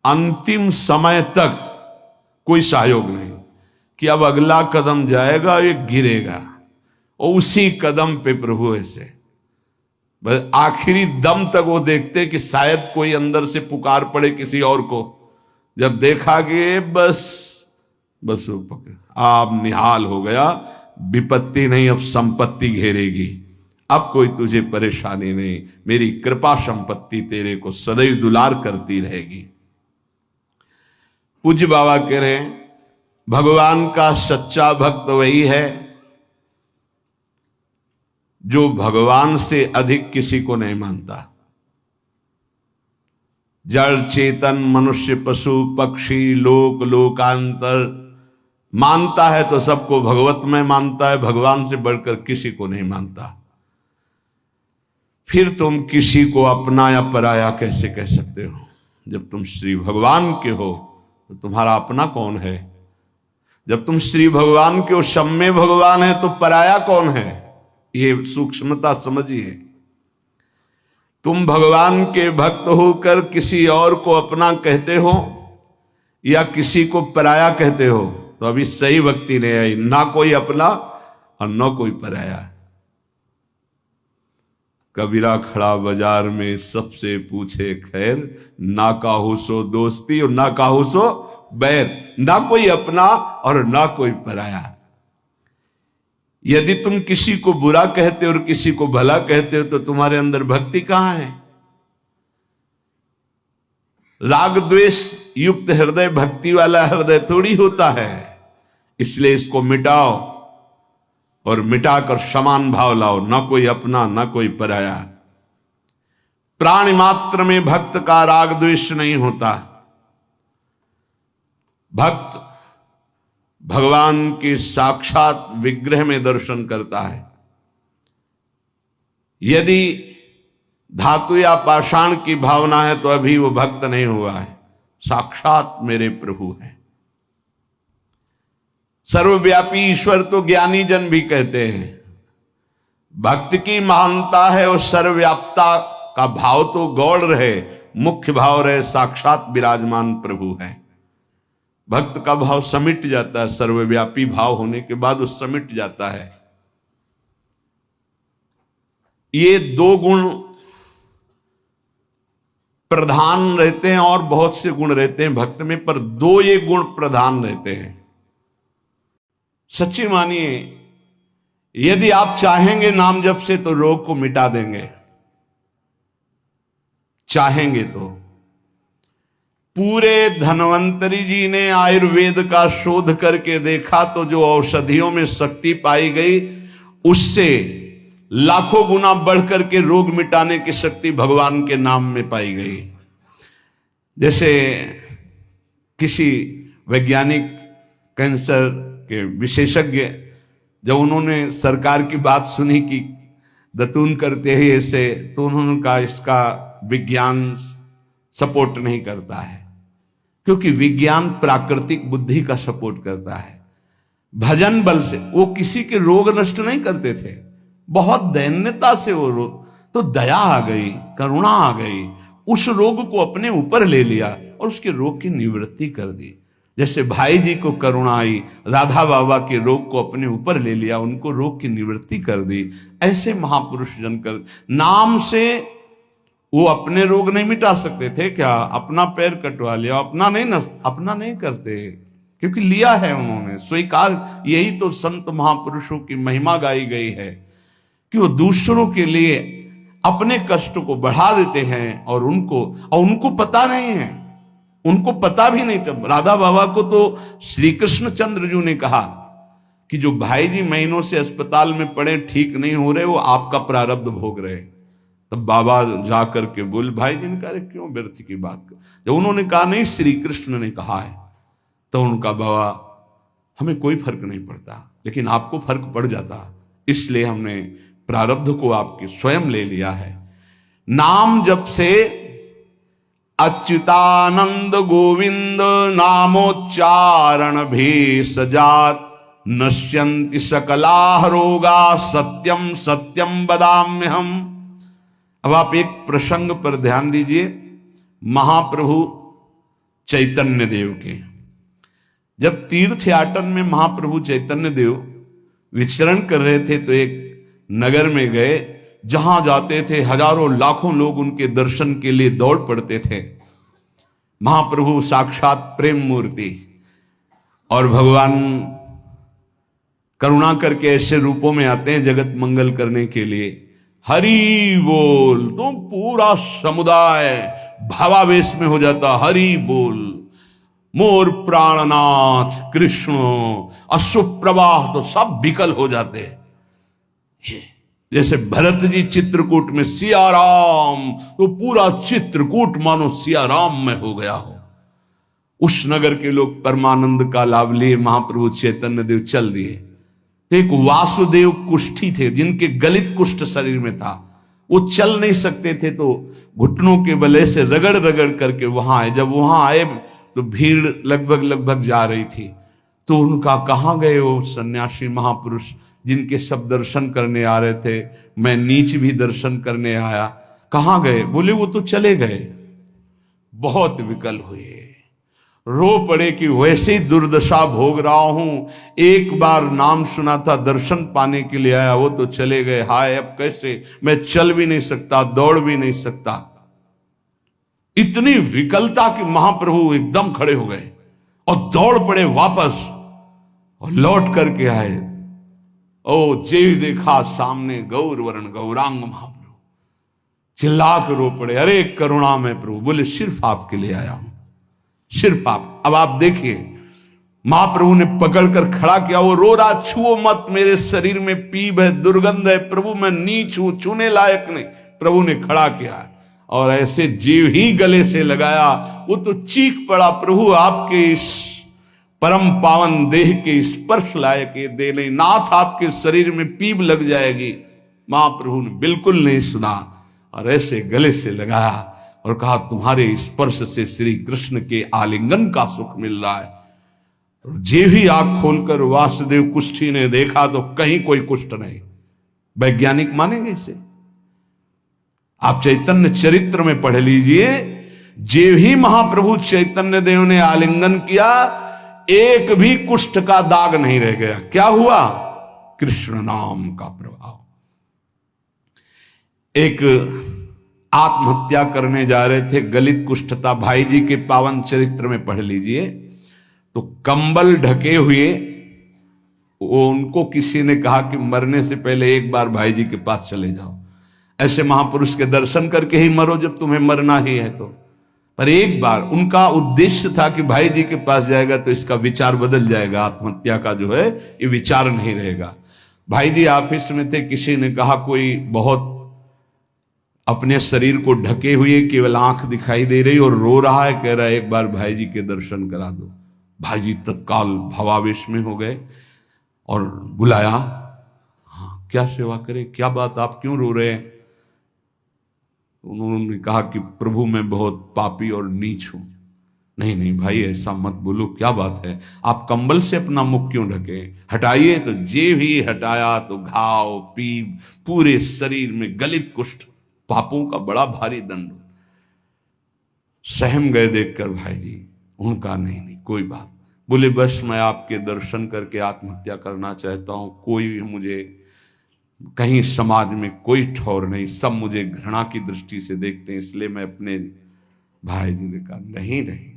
अंतिम समय तक कोई सहयोग नहीं कि अब अगला कदम जाएगा ये गिरेगा, और उसी कदम पे प्रभु ऐसे बस आखिरी दम तक वो देखते कि शायद कोई अंदर से पुकार पड़े किसी और को। जब देखा कि बस वो पकड़, आप निहाल हो गया, विपत्ति नहीं अब संपत्ति घेरेगी, अब कोई तुझे परेशानी नहीं, मेरी कृपा संपत्ति तेरे को सदैव दुलार करती रहेगी। पूज्य बाबा कह रहे हैं भगवान का सच्चा भक्त वही है जो भगवान से अधिक किसी को नहीं मानता। जड़ चेतन मनुष्य पशु पक्षी लोक लोकांतर मानता है तो सबको भगवत में मानता है, भगवान से बढ़कर किसी को नहीं मानता। फिर तुम किसी को अपना या पराया कैसे कह सकते हो? जब तुम श्री भगवान के हो तो तुम्हारा अपना कौन है? जब तुम श्री भगवान के हो, सम्मे भगवान है, तो पराया कौन है? ये सूक्ष्मता समझिए। तुम भगवान के भक्त होकर किसी और को अपना कहते हो या किसी को पराया कहते हो, तो अभी सही भक्ति नहीं आई। ना कोई अपना और ना कोई पराया। कबीरा खड़ा बाजार में सबसे पूछे खैर, ना काहू सो दोस्ती और ना काहू सो बैर। ना कोई अपना और ना कोई पराया। यदि तुम किसी को बुरा कहते हो और किसी को भला कहते हो तो तुम्हारे अंदर भक्ति कहां है? राग द्वेष युक्त हृदय भक्ति वाला हृदय थोड़ी होता है। इसलिए इसको मिटाओ और मिटाकर समान भाव लाओ, ना कोई अपना ना कोई पराया। प्राणी मात्र में भक्त का राग द्वेष नहीं होता। भक्त भगवान के साक्षात विग्रह में दर्शन करता है। यदि धातु या पाषाण की भावना है तो अभी वो भक्त नहीं हुआ है, साक्षात मेरे प्रभु है। सर्वव्यापी ईश्वर तो ज्ञानी जन भी कहते हैं। भक्त की महानता है और सर्वव्यापता का भाव तो गौड़ रहे, मुख्य भाव रहे साक्षात विराजमान प्रभु है। भक्त का भाव समिट जाता है, सर्वव्यापी भाव होने के बाद वो समिट जाता है। ये दो गुण प्रधान रहते हैं और बहुत से गुण रहते हैं भक्त में, पर दो ये गुण प्रधान रहते हैं। सच्ची मानिए, यदि आप चाहेंगे नाम जप से तो रोग को मिटा देंगे, चाहेंगे तो। पूरे धन्वंतरी जी ने आयुर्वेद का शोध करके देखा तो जो औषधियों में शक्ति पाई गई उससे लाखों गुना बढ़कर के रोग मिटाने की शक्ति भगवान के नाम में पाई गई। जैसे किसी वैज्ञानिक कैंसर के विशेषज्ञ जब उन्होंने सरकार की बात सुनी कि दतून करते हैं ऐसे, तो उन्होंने कहा इसका विज्ञान सपोर्ट नहीं करता है, क्योंकि विज्ञान प्राकृतिक बुद्धि का सपोर्ट करता है। भजन बल से वो किसी के रोग नष्ट नहीं करते थे, बहुत दैन्यता से वो रोग, तो दया आ गई, करुणा आ गई, उस रोग को अपने ऊपर ले लिया और उसके रोग की निवृत्ति कर दी। जैसे भाई जी को करुणा आई, राधा बाबा के रोग को अपने ऊपर ले लिया, उनको रोग की निवृत्ति कर दी। ऐसे महापुरुष जन कर, नाम से वो अपने रोग नहीं मिटा सकते थे क्या? अपना पैर कटवा लिया, अपना नहीं करते, क्योंकि लिया है उन्होंने, स्वीकार। यही तो संत महापुरुषों की महिमा गाई गई है कि वो दूसरों के लिए अपने कष्ट को बढ़ा देते हैं और उनको पता नहीं है, उनको पता भी नहीं। तब राधा बाबा को तो श्री कृष्ण चंद्र जी ने कहा कि जो भाई जी महीनों से अस्पताल में पड़े, ठीक नहीं हो रहे, वो आपका प्रारब्ध भोग रहे। तब बाबा जाकर के बोले, भाई जी ने कहा क्यों व्यर्थ की बात कर। जब उन्होंने कहा नहीं श्री कृष्ण ने कहा है, तो उनका बाबा हमें कोई फर्क नहीं पड़ता, लेकिन आपको फर्क पड़ जाता, इसलिए हमने प्रारब्ध को आपके स्वयं ले लिया है। नाम जप से अच्युतानंद गोविंद नामोच्चारण भी सजात नश्यन्ति सकला रोगा सत्यम सत्यम वदाम्यहम्। अब आप एक प्रसंग पर ध्यान दीजिए, महाप्रभु चैतन्य देव के जब तीर्थयाटन में महाप्रभु चैतन्य देव विचरण कर रहे थे तो एक नगर में गए, जहां जाते थे हजारों लाखों लोग उनके दर्शन के लिए दौड़ पड़ते थे। महाप्रभु साक्षात प्रेम मूर्ति, और भगवान करुणा करके ऐसे रूपों में आते हैं जगत मंगल करने के लिए। हरि बोल, तो पूरा समुदाय भावावेश में हो जाता, हरि बोल, मोर प्राणनाथ कृष्ण, अश्रुप्रवाह तो सब विकल हो जाते। जैसे भरत जी चित्रकूट में सिया राम, तो पूरा चित्रकूट मानो सिया राम में हो गया हो। उस नगर के लोग परमानंद का लाभ लिए, महाप्रभु चैतन्य देव चल दिए। तो एक वासुदेव कुष्ठी थे जिनके गलित कुष्ठ शरीर में था, वो चल नहीं सकते थे, तो घुटनों के बले से रगड़ रगड़ करके वहां आए। जब वहां आए तो भीड़ लगभग जा रही थी, तो उनका कहाँ गए वो सन्यासी महापुरुष जिनके सब दर्शन करने आ रहे थे, मैं नीच भी दर्शन करने आया, कहाँ गए? बोले वो तो चले गए। बहुत विकल हुए, रो पड़े कि वैसे ही दुर्दशा भोग रहा हूं, एक बार नाम सुना था, दर्शन पाने के लिए आया, वो तो चले गए। हाय अब कैसे, मैं चल भी नहीं सकता, दौड़ भी नहीं सकता। इतनी विकलता कि महाप्रभु एकदम खड़े हो गए और दौड़ पड़े वापस और लौट करके आए। ओ जे देखा सामने गौर वर्ण गौरांग महाप्रभु, चिल्ला कर रो पड़े, अरे करुणा में प्रभु। बोले सिर्फ आपके लिए आया हूं, सिर्फ आप। अब आप देखिए, महाप्रभु ने पकड़कर खड़ा किया, वो रो रहा, छुओ मत, मेरे शरीर में पीप है, दुर्गंध है, प्रभु मैं नीच हूं, छूने लायक नहीं। प्रभु ने खड़ा किया और ऐसे जीव ही गले से लगाया, वो तो चीख पड़ा, प्रभु आपके इस परम पावन देह के स्पर्श लायक ये दे नहीं, नाथ आपके शरीर में पीप लग जाएगी। महाप्रभु ने बिल्कुल नहीं सुना और ऐसे गले से लगाया और कहा, तुम्हारे स्पर्श से श्री कृष्ण के आलिंगन का सुख मिल रहा है। जे ही आंख खोलकर वासुदेव कुष्ठी ने देखा तो कहीं कोई कुष्ठ नहीं। वैज्ञानिक मानेंगे इसे? आप चैतन्य चरित्र में पढ़ लीजिए, जे ही महाप्रभु चैतन्य देव ने आलिंगन किया, एक भी कुष्ठ का दाग नहीं रह गया। क्या हुआ? कृष्ण नाम का प्रभाव। एक आत्महत्या करने जा रहे थे, गलित कुष्ठ था, भाई जी के पावन चरित्र में पढ़ लीजिए। तो कंबल ढके हुए वो, उनको किसी ने कहा कि मरने से पहले एक बार भाई जी के पास चले जाओ, ऐसे महापुरुष के दर्शन करके ही मरो जब तुम्हें मरना ही है तो। पर एक बार उनका उद्देश्य था कि भाई जी के पास जाएगा तो इसका विचार बदल जाएगा, आत्महत्या का जो है ये विचार नहीं रहेगा। भाई जी ऑफिस में थे, किसी ने कहा कोई बहुत अपने शरीर को ढके हुए, केवल आंख दिखाई दे रही और रो रहा है, कह रहा है एक बार भाई जी के दर्शन करा दो। भाई जी तत्काल भावावेश में हो गए और बुलाया, हाँ क्या सेवा करे, क्या बात, आप क्यों रो रहे हैं? उन्होंने कहा कि प्रभु मैं बहुत पापी और नीच हूं। नहीं नहीं भाई ऐसा मत बोलो, क्या बात है, आप कंबल से अपना मुख क्यों ढके? हटाइए। तो जे भी हटाया तो घाव, पीप, पूरे शरीर में गलित कुष्ठ, पापों का बड़ा भारी दंड। सहम गए देखकर भाई जी। उनका नहीं नहीं कोई बात। बोले बस मैं आपके दर्शन करके आत्महत्या करना चाहता हूं, कोई भी मुझे कहीं समाज में कोई ठौर नहीं, सब मुझे घृणा की दृष्टि से देखते हैं, इसलिए मैं अपने। भाई जी ने कहा नहीं नहीं नहीं,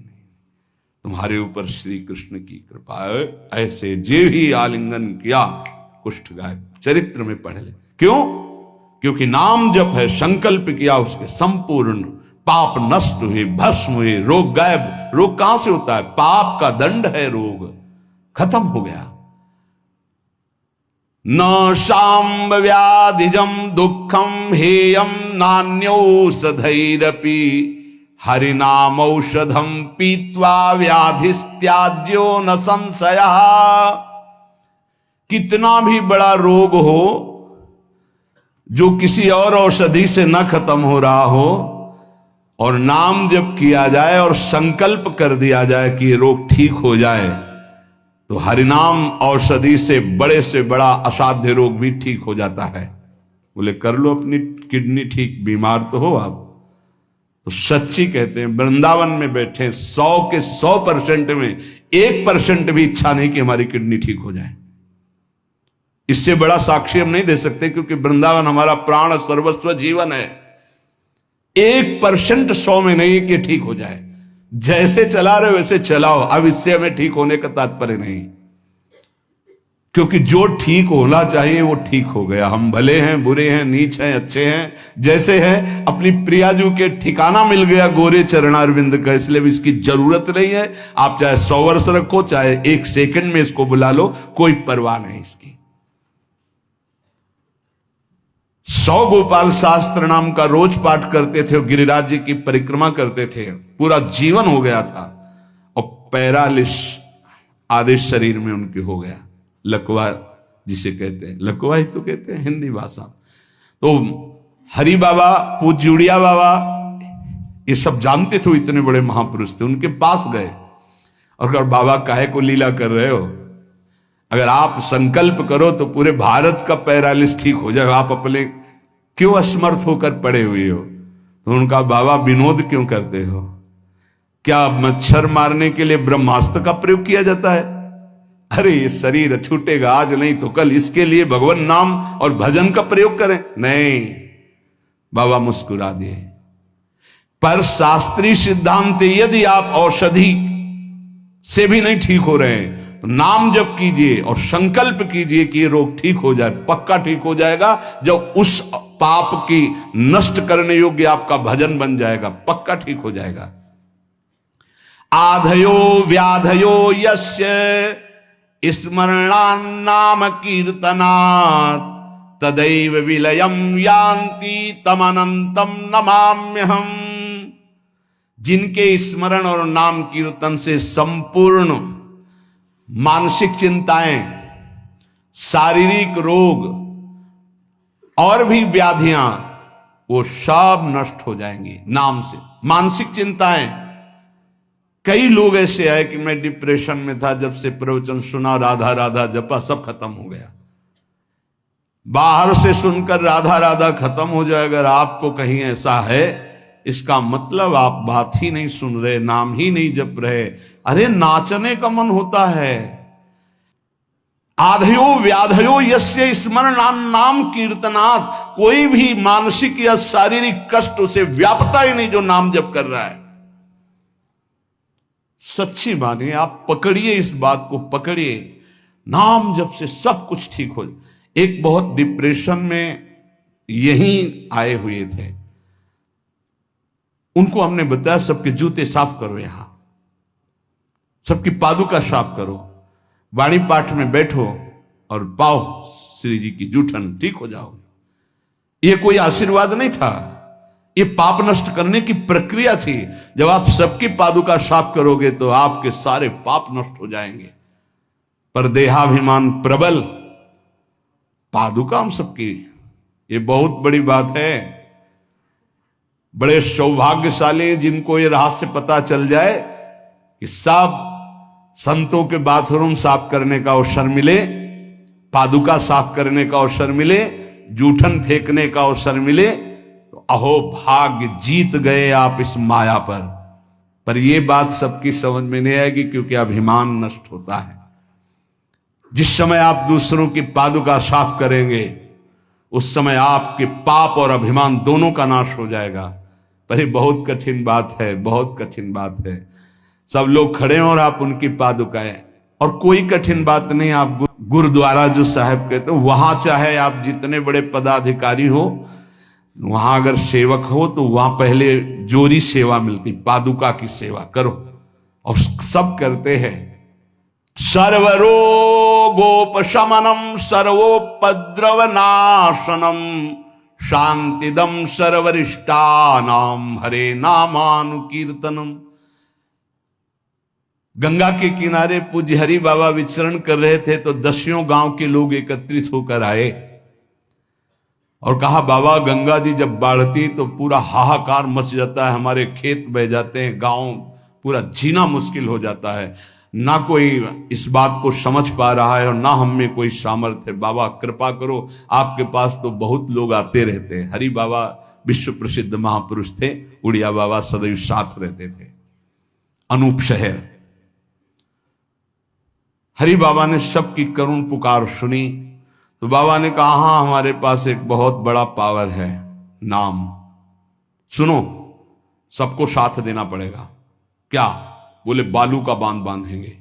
तुम्हारे ऊपर श्री कृष्ण की कृपा है। ऐसे जे ही आलिंगन किया कुष्ठ गायब। चरित्र में पढ़ ले। क्यों? क्योंकि नाम जप है, संकल्प किया, उसके संपूर्ण पाप नष्ट हुए, भस्म हुए, रोग गायब। रोग कहां से होता है? पाप का दंड है रोग, खत्म हो गया। न शाम्ब व्याधिजम दुखम हेयम नान्यौषधैरपि हरिनाम औषधम पीत्वा व्याधिस्त्याज्यो न संशयः। कितना भी बड़ा रोग हो जो किसी और औषधि से न खत्म हो रहा हो और नाम जब किया जाए और संकल्प कर दिया जाए कि ये रोग ठीक हो जाए, तो हरिनाम औषधि से बड़ा असाध्य रोग भी ठीक हो जाता है। बोले कर लो अपनी किडनी ठीक, बीमार तो हो आप। तो सच्ची कहते हैं, वृंदावन में बैठे 100 के 100% में 1% भी इच्छा नहीं कि हमारी किडनी ठीक हो जाए। इससे बड़ा साक्षी हम नहीं दे सकते, क्योंकि वृंदावन हमारा प्राण सर्वस्व जीवन है। 1% 100 में नहीं कि ठीक हो जाए। जैसे चला रहे वैसे चलाओ, अब इससे हमें ठीक होने का तात्पर्य नहीं, क्योंकि जो ठीक होना चाहिए वो ठीक हो गया। हम भले हैं, बुरे हैं, नीच हैं, अच्छे हैं, जैसे हैं, अपनी प्रियाजू के ठिकाना मिल गया गोरे चरणारविंद का, इसलिए भी इसकी जरूरत नहीं है। आप चाहे 100 वर्ष रखो, चाहे 1 सेकंड में इसको बुला लो, कोई परवाह नहीं इसकी। 100 गोपाल शास्त्र नाम का रोज पाठ करते थे, गिरिराज जी की परिक्रमा करते थे, पूरा जीवन हो गया था और पैरालिस आधे शरीर में उनके हो गया। लकवा जिसे कहते हैं, लकवा ही तो कहते हैं हिंदी भाषा। तो हरि बाबा, पूज्युड़िया बाबा, ये सब जानते थे, इतने बड़े महापुरुष थे। उनके पास गए और कहा बाबा काहे को लीला कर रहे हो, अगर आप संकल्प करो तो पूरे भारत का पैरालिस ठीक हो जाएगा, आप अपने क्यों असमर्थ होकर पड़े हुए हो? तो उनका बाबा विनोद क्यों करते हो? क्या मच्छर मारने के लिए ब्रह्मास्त्र का प्रयोग किया जाता है? अरे ये शरीर छूटेगा आज नहीं तो कल, इसके लिए भगवान नाम और भजन का प्रयोग करें? नहीं। बाबा मुस्कुरा दिए। पर शास्त्रीय सिद्धांत, यदि आप औषधि से भी नहीं ठीक हो रहे हैं, नाम जप कीजिए और संकल्प कीजिए कि ये रोग ठीक हो जाए, पक्का ठीक हो जाएगा। जब उस पाप की नष्ट करने योग्य आपका भजन बन जाएगा, पक्का ठीक हो जाएगा। आधयो व्याधयो यस्य स्मरणान्नाम कीर्तनात् तदैव विलयम यान्ति तमनंतम नमाम्यहम। जिनके स्मरण और नाम कीर्तन से संपूर्ण मानसिक चिंताएं, शारीरिक रोग और भी व्याधियां वो सब नष्ट हो जाएंगी नाम से। मानसिक चिंताएं, कई लोग ऐसे आए कि मैं डिप्रेशन में था, जब से प्रवचन सुना राधा राधा जपा सब खत्म हो गया। बाहर से सुनकर राधा राधा खत्म हो जाए, अगर आपको कहीं ऐसा है इसका मतलब आप बात ही नहीं सुन रहे, नाम ही नहीं जप रहे। अरे नाचने का मन होता है। आधयो व्याधयो यस्य स्मरणान्नाम कीर्तनात्, कोई भी मानसिक या शारीरिक कष्ट उसे व्यापता ही नहीं जो नाम जप कर रहा है। सच्ची मानिए, आप पकड़िए इस बात को, पकड़िए, नाम जप से सब कुछ ठीक हो। एक बहुत डिप्रेशन में यहीं आए हुए थे, उनको हमने बताया सबके जूते साफ करो, यहां सबकी पादुका साफ करो, वाणी पाठ में बैठो और पाओ श्री जी की जूठन, ठीक हो जाओगे। यह कोई आशीर्वाद नहीं था, ये पाप नष्ट करने की प्रक्रिया थी। जब आप सबकी पादुका साफ करोगे तो आपके सारे पाप नष्ट हो जाएंगे। पर देहाभिमान प्रबल, पादुका हम सबकी, ये बहुत बड़ी बात है। बड़े सौभाग्यशाली जिनको ये रहस्य पता चल जाए कि सब संतों के बाथरूम साफ करने का अवसर मिले, पादुका साफ करने का अवसर मिले, जूठन फेंकने का अवसर मिले, तो अहो भाग्य, जीत गए आप इस माया पर यह बात सबकी समझ में नहीं आएगी, क्योंकि अभिमान नष्ट होता है। जिस समय आप दूसरों की पादुका साफ करेंगे उस समय आपके पाप और अभिमान दोनों का नाश हो जाएगा। पर ये बहुत कठिन बात है, बहुत कठिन बात है। सब लोग खड़े हैं और आप उनकी पादुकाएं, और कोई कठिन बात नहीं। आप गुरुद्वारा जो साहब कहते हो, वहां चाहे आप जितने बड़े पदाधिकारी हो, वहां अगर सेवक हो तो वहां पहले जोरी सेवा मिलती, पादुका की सेवा करो, और सब करते हैं। सर्वरोगोपशमनम सर्वोपद्रवनाशनम शांतिदम सर्वरिष्टानाम हरे नामानुकीर्तनम। गंगा के किनारे पूज्य हरि बाबा विचरण कर रहे थे तो 10 गांव के लोग एकत्रित होकर आए और कहा, बाबा गंगा जी जब बढ़ती तो पूरा हाहाकार मच जाता है, हमारे खेत बह जाते हैं, गांव पूरा जीना मुश्किल हो जाता है। ना कोई इस बात को समझ पा रहा है और ना हम में कोई सामर्थ्य है। बाबा कृपा करो, आपके पास तो बहुत लोग आते रहते हैं। हरि बाबा विश्व प्रसिद्ध महापुरुष थे, उड़िया बाबा सदैव साथ रहते थे। अनूप शहर, हरि बाबा ने सबकी करुण पुकार सुनी तो बाबा ने कहा, हाँ हमारे पास एक बहुत बड़ा पावर है, नाम। सुनो, सबको साथ देना पड़ेगा। क्या? बोले बालू का बांध बांधेंगे।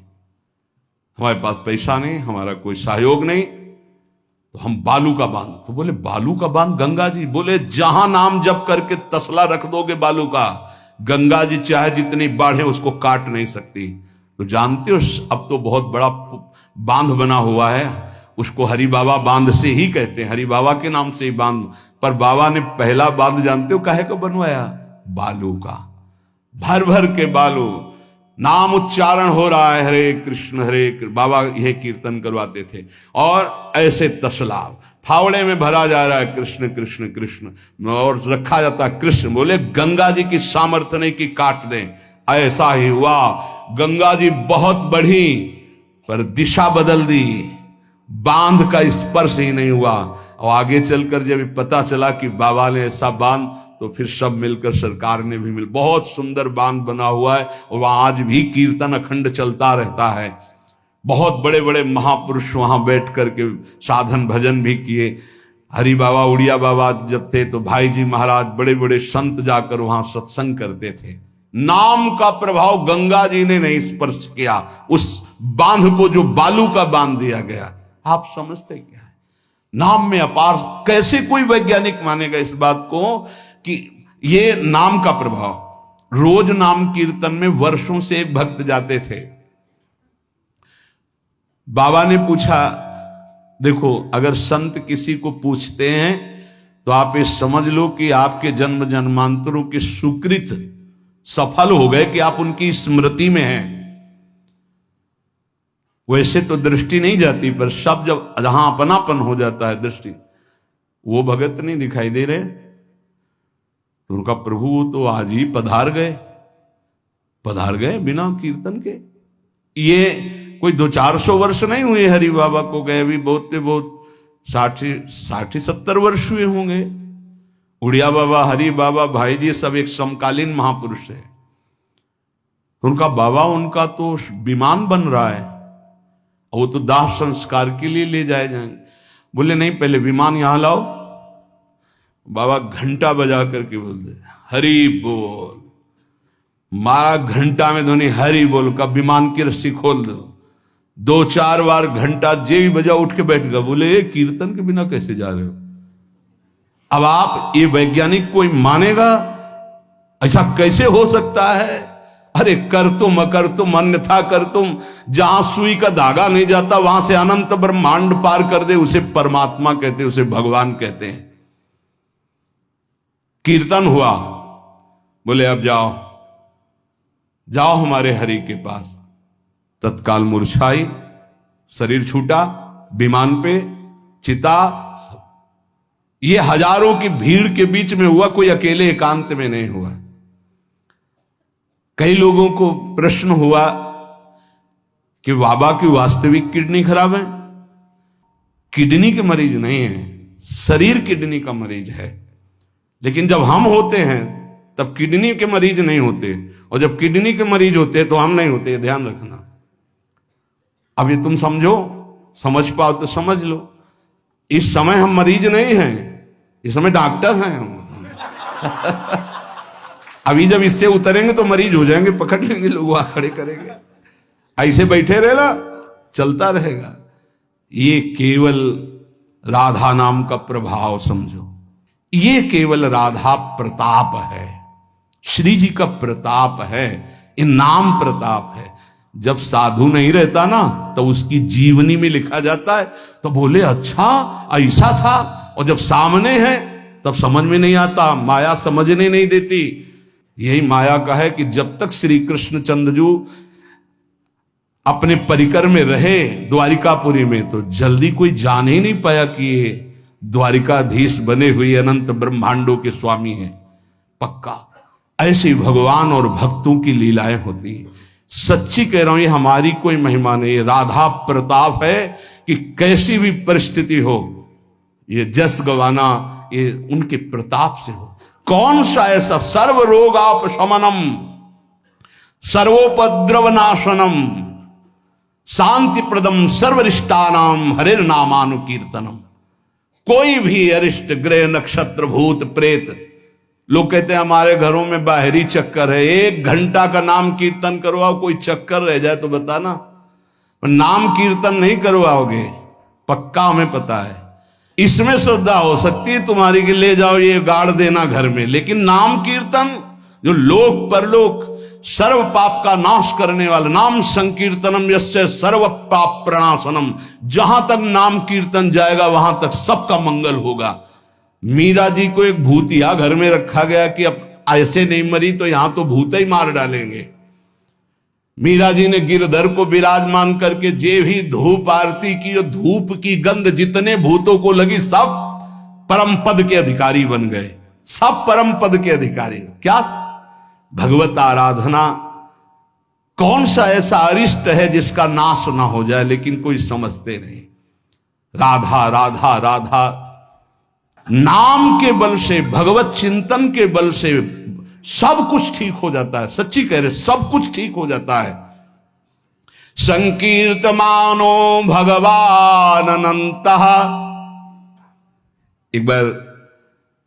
हमारे पास पैसा नहीं, हमारा कोई सहयोग नहीं, तो हम बालू का बांध। तो बोले बालू का बांध गंगा जी? बोले जहां नाम जप करके तसला रख दोगे बालू का, गंगा जी चाहे जितनी बाढ़े उसको काट नहीं सकती। तो जानते हो अब तो बहुत बड़ा बांध बना हुआ है, उसको हरि बाबा बांध से ही कहते हैं, हरि बाबा के नाम से ही बांध। पर बाबा ने पहला बांध जानते हो काहे को बनवाया? बालू का, भर भर के बालू, नाम उच्चारण हो रहा है, हरे कृष्ण हरे कृष्ण, बाबा यह कीर्तन करवाते थे। और ऐसे तसला फावड़े में भरा जा रहा है कृष्ण कृष्ण कृष्ण, और रखा जाता है कृष्ण। बोले गंगा जी की सामर्थ्य नहीं कि काट दें। ऐसा ही हुआ, गंगा जी बहुत बढ़ी पर दिशा बदल दी, बांध का स्पर्श ही नहीं हुआ। और आगे चलकर जब पता चला कि बाबा ने ऐसा बांध, तो फिर सब मिलकर सरकार ने भी बहुत सुंदर बांध बना हुआ है और वहां आज भी कीर्तन अखंड चलता रहता है। बहुत बड़े बड़े महापुरुष वहां बैठ करके साधन भजन भी किए। हरि बाबा उड़िया बाबा जब थे तो भाई जी महाराज, बड़े बड़े संत जाकर वहां सत्संग करते थे। नाम का प्रभाव गंगा जी ने नहीं स्पर्श किया, उस बांध को जो बालू का बांध दिया गया। आप समझते क्या है? नाम में अपार। कैसे कोई वैज्ञानिक मानेगा इस बात को कि ये नाम का प्रभाव। रोज नाम कीर्तन में वर्षों से एक भक्त जाते थे। बाबा ने पूछा, देखो अगर संत किसी को पूछते हैं तो आप ये समझ लो कि आपके जन्म जन्मांतरों के सुकृत सफल हो गए कि आप उनकी स्मृति में हैं। वैसे तो दृष्टि नहीं जाती, पर सब जब जहां अपनापन हो जाता है दृष्टि, वो भगत नहीं दिखाई दे रहे तो उनका प्रभु वो तो आज ही पधार गए बिना कीर्तन के। ये कोई 200-400 वर्ष नहीं हुए हरि बाबा को गए, अभी बहुत 60-70 वर्ष हुए होंगे। उड़िया बाबा, हरि बाबा, भाई जी सब एक समकालीन महापुरुष है। उनका बाबा, उनका तो विमान बन रहा है, वो तो दाह संस्कार के लिए ले जाए जाएंगे। बोले नहीं, पहले विमान यहां लाओ। बाबा घंटा बजा करके बोलते हरि बोल। मारा घंटा में ध्वनि हरि बोल का, विमान की रस्सी खोल दो। 2-4 बार घंटा जे भी बजा उठ के बैठ गया। बोले कीर्तन के बिना कैसे जा रहे हो? अब आप ये वैज्ञानिक कोई मानेगा? ऐसा कैसे हो सकता है? अरे कर तुम अकर तुम अन्यथा कर तुम, जहां सुई का धागा नहीं जाता वहां से अनंत ब्रह्मांड पार कर दे, उसे परमात्मा कहते हैं, उसे भगवान कहते हैं। कीर्तन हुआ, बोले अब जाओ हमारे हरि के पास। तत्काल मूर्छाई, शरीर छूटा, विमान पे चिता। ये हजारों की भीड़ के बीच में हुआ, कोई अकेले एकांत में नहीं हुआ। कई लोगों को प्रश्न हुआ कि बाबा की वास्तविक किडनी खराब है। किडनी के मरीज नहीं है, शरीर किडनी का मरीज है। लेकिन जब हम होते हैं तब किडनी के मरीज नहीं होते, और जब किडनी के मरीज होते तो हम नहीं होते। ध्यान रखना। अब ये तुम समझो, समझ पाओ तो समझ लो। इस समय हम मरीज नहीं हैं, इस समय डॉक्टर हैं हम। अभी जब इससे उतरेंगे तो मरीज हो जाएंगे, पकड़ लेंगे लोग, वहां खड़े करेंगे। ऐसे बैठे रहना, चलता रहेगा। ये केवल राधा नाम का प्रभाव समझो। ये केवल राधा प्रताप है, श्री जी का प्रताप है, ये नाम प्रताप है। जब साधु नहीं रहता ना तो उसकी जीवनी में लिखा जाता है तो बोले अच्छा ऐसा था, और जब सामने है तब समझ में नहीं आता, माया समझने नहीं देती। यही माया का है कि जब तक श्री कृष्ण चंद्रजू अपने परिकर में रहे द्वारिकापुरी में, तो जल्दी कोई जान ही नहीं पाया कि ये द्वारिकाधीश बने हुए अनंत ब्रह्मांडों के स्वामी हैं। पक्का ऐसे भगवान और भक्तों की लीलाएं होती हैं। सच्ची कह रहा हूं, ये हमारी कोई महिमा नहीं, ये राधा प्रताप है कि कैसी भी परिस्थिति हो, ये जस गवाना ये उनके प्रताप से हो। कौन सा ऐसा सर्व रोगापशमनम सर्वोपद्रव नाशनम शांति प्रदम सर्वरिष्टानाम हरिर नामानुकीर्तनम। कोई भी अरिष्ट ग्रह नक्षत्र भूत प्रेत, लोग कहते हैं हमारे घरों में बाहरी चक्कर है, 1 घंटा का नाम कीर्तन करवाओ, कोई चक्कर रह जाए तो बताना। नाम कीर्तन नहीं करवाओगे, पक्का हमें पता है। इसमें श्रद्धा हो सकती है तुम्हारी कि ले जाओ ये गाड़ देना घर में, लेकिन नाम कीर्तन जो लोक परलोक सर्व पाप का नाश करने वाला, नाम संकीर्तनम यस्य सर्व पाप प्रणाशनम, जहां तक नाम कीर्तन जाएगा वहां तक सबका मंगल होगा। मीरा जी को एक भूतिया घर में रखा गया कि अब ऐसे नहीं मरी तो यहां तो भूत ही मार डालेंगे। मीरा जी ने गिरधर को विराजमान करके जे भी धूप आरती की, जो धूप की गंध जितने भूतों को लगी सब परम पद के अधिकारी बन गए, सब परम पद के अधिकारी। क्या भगवत आराधना, कौन सा ऐसा अरिष्ट है जिसका नाश ना हो जाए, लेकिन कोई समझते नहीं। राधा राधा राधा नाम के बल से, भगवत चिंतन के बल से सब कुछ ठीक हो जाता है। सच्ची कह रहे, सब कुछ ठीक हो जाता है। संकीर्तमानो भगवान अनंतः। एक बार